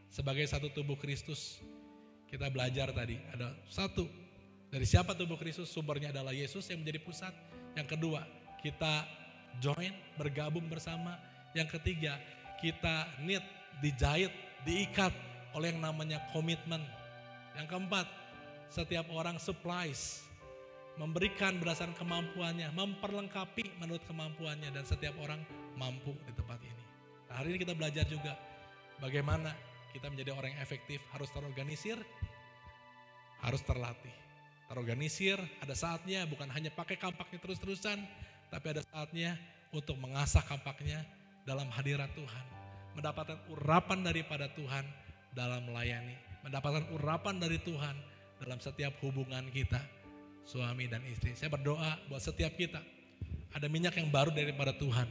sebagai satu tubuh Kristus kita belajar tadi ada satu, dari siapa tubuh Kristus, sumbernya adalah Yesus yang menjadi pusat. Yang kedua, kita join, bergabung bersama. Yang ketiga, kita dijahit, diikat oleh yang namanya komitmen. Yang keempat, setiap orang supplies, memberikan berdasarkan kemampuannya, memperlengkapi menurut kemampuannya, dan setiap orang mampu di tempat ini. Nah, hari ini kita belajar juga bagaimana kita menjadi orang yang efektif, harus terorganisir, harus terlatih. Terorganisir, ada saatnya bukan hanya pakai kampaknya terus-terusan, tapi ada saatnya untuk mengasah kampaknya dalam hadirat Tuhan. Mendapatkan urapan daripada Tuhan dalam melayani. Mendapatkan urapan dari Tuhan dalam setiap hubungan kita, suami dan istri. Saya berdoa buat setiap kita, ada minyak yang baru daripada Tuhan.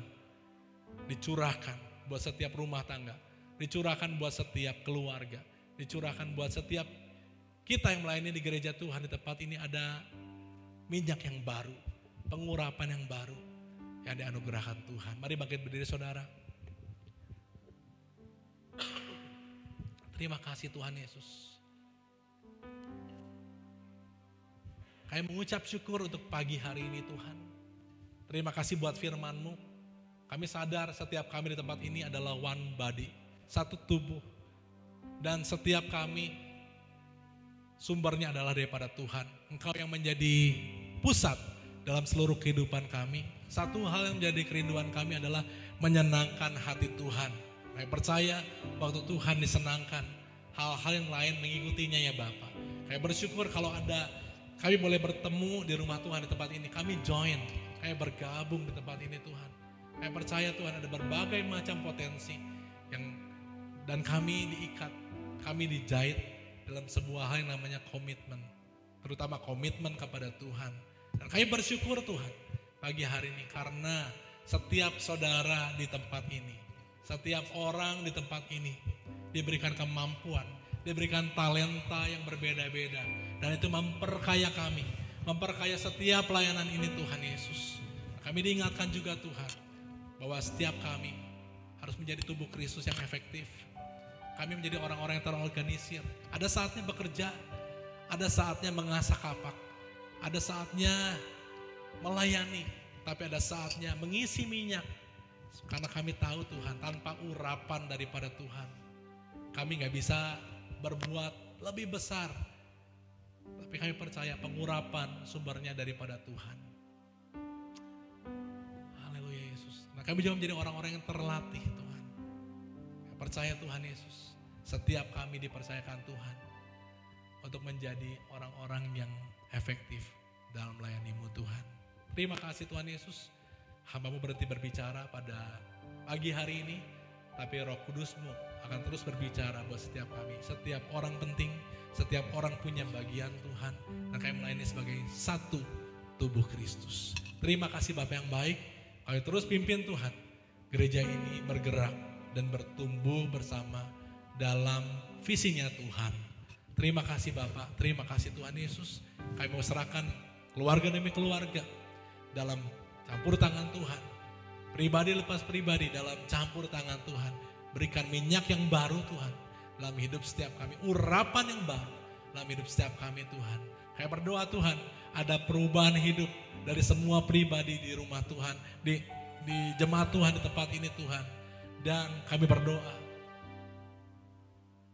Dicurahkan buat setiap rumah tangga. Dicurahkan buat setiap keluarga. Dicurahkan buat setiap kita yang melayani di gereja Tuhan. Di tempat ini ada minyak yang baru, pengurapan yang baru yang dianugerahkan Tuhan. Mari bangkit berdiri saudara. Terima kasih Tuhan Yesus. Kami mengucap syukur untuk pagi hari ini Tuhan. Terima kasih buat firman-Mu. Kami sadar setiap kami di tempat ini adalah one body, satu tubuh. Dan setiap kami sumbernya adalah daripada Tuhan. Engkau yang menjadi pusat dalam seluruh kehidupan kami. Satu hal yang menjadi kerinduan kami adalah menyenangkan hati Tuhan. Kami percaya waktu Tuhan disenangkan, hal-hal yang lain mengikutinya ya Bapa. Kami bersyukur kalau ada kami boleh bertemu di rumah Tuhan di tempat ini. Kami join, kami bergabung di tempat ini Tuhan. Kami percaya Tuhan ada berbagai macam potensi dan kami diikat, kami dijahit dalam sebuah hal yang namanya komitmen. Terutama komitmen kepada Tuhan. Dan kami bersyukur Tuhan pagi hari ini karena setiap saudara di tempat ini, setiap orang di tempat ini diberikan kemampuan, diberikan talenta yang berbeda-beda. Dan itu memperkaya kami, memperkaya setiap pelayanan ini Tuhan Yesus. Kami diingatkan juga Tuhan bahwa setiap kami harus menjadi tubuh Kristus yang efektif. Kami menjadi orang-orang yang terorganisir. Ada saatnya bekerja, ada saatnya mengasah kapak, ada saatnya melayani, tapi ada saatnya mengisi minyak. Karena kami tahu Tuhan, tanpa urapan daripada Tuhan, kami gak bisa berbuat lebih besar. Tapi kami percaya pengurapan sumbernya daripada Tuhan. Haleluya Yesus. Nah kami juga menjadi orang-orang yang terlatih Tuhan. Kami percaya Tuhan Yesus, setiap kami dipercayakan Tuhan untuk menjadi orang-orang yang efektif dalam melayani-Mu Tuhan. Terima kasih Tuhan Yesus. Hamba-Mu berhenti berbicara pada pagi hari ini, tapi Roh Kudus-Mu akan terus berbicara buat setiap kami. Setiap orang penting, setiap orang punya bagian Tuhan. Dan kami melayani sebagai satu tubuh Kristus. Terima kasih Bapak yang baik. Kami terus pimpin Tuhan. Gereja ini bergerak dan bertumbuh bersama dalam visinya Tuhan. Terima kasih Bapak, terima kasih Tuhan Yesus. Kami mau serahkan keluarga demi keluarga dalam campur tangan Tuhan. Pribadi lepas pribadi dalam campur tangan Tuhan. Berikan minyak yang baru Tuhan dalam hidup setiap kami. Urapan yang baru dalam hidup setiap kami Tuhan. Kami berdoa Tuhan, ada perubahan hidup dari semua pribadi di rumah Tuhan, di jemaat Tuhan di tempat ini Tuhan. Dan kami berdoa,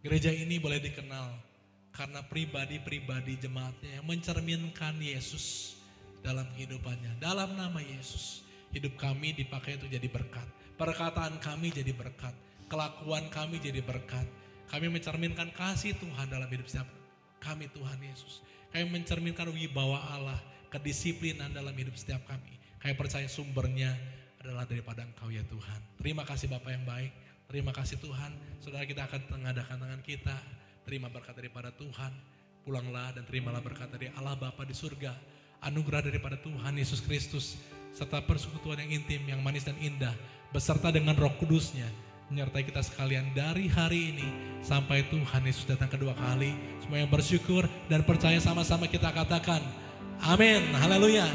gereja ini boleh dikenal karena pribadi-pribadi jemaatnya yang mencerminkan Yesus dalam kehidupannya. Dalam nama Yesus, hidup kami dipakai untuk jadi berkat. Perkataan kami jadi berkat. Kelakuan kami jadi berkat. Kami mencerminkan kasih Tuhan dalam hidup setiap kami Tuhan Yesus. Kami mencerminkan wibawa Allah, kedisiplinan dalam hidup setiap kami. Kami percaya sumbernya adalah daripada Engkau ya Tuhan. Terima kasih Bapak yang baik. Terima kasih Tuhan. Saudara, kita akan mengadakan tangan kita. Terima berkat daripada Tuhan. Pulanglah dan terimalah berkat dari Allah Bapa di surga. Anugerah daripada Tuhan Yesus Kristus. Serta persekutuan yang intim, yang manis dan indah. Beserta dengan Roh Kudusnya. Menyertai kita sekalian dari hari ini. Sampai Tuhan Yesus datang kedua kali. Semua yang bersyukur dan percaya sama-sama kita katakan. Amin. Haleluya.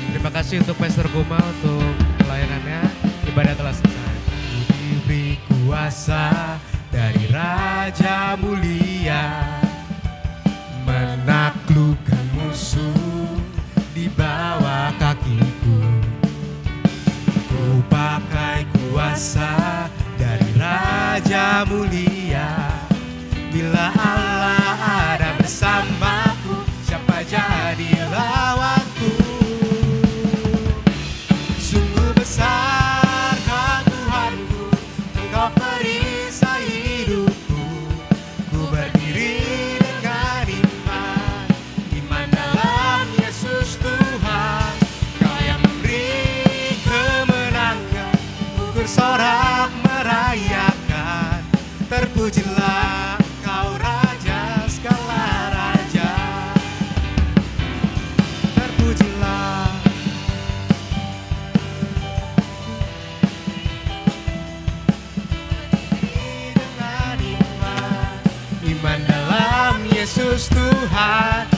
Terima kasih untuk Pastor Guma untuk pelayanannya. Ibadah telah selesai. Diberi kuasa dari Raja mulia, menaklukkan musuh di bawah kakiku. Ku pakai kuasa dari Raja mulia. Bila Allah ada bersamaku, siapa jadi lawanku? Sungguh besarkah Tuhanku, Engkau perisai hidupku. Ku berdiri dengan iman, iman dalam Yesus Tuhan. Kau yang memberi kemenangan, ku bersorak merayakan. Terpujilah Kau Raja segala raja. Terpujilah. Dengan iman dalam Yesus Tuhan.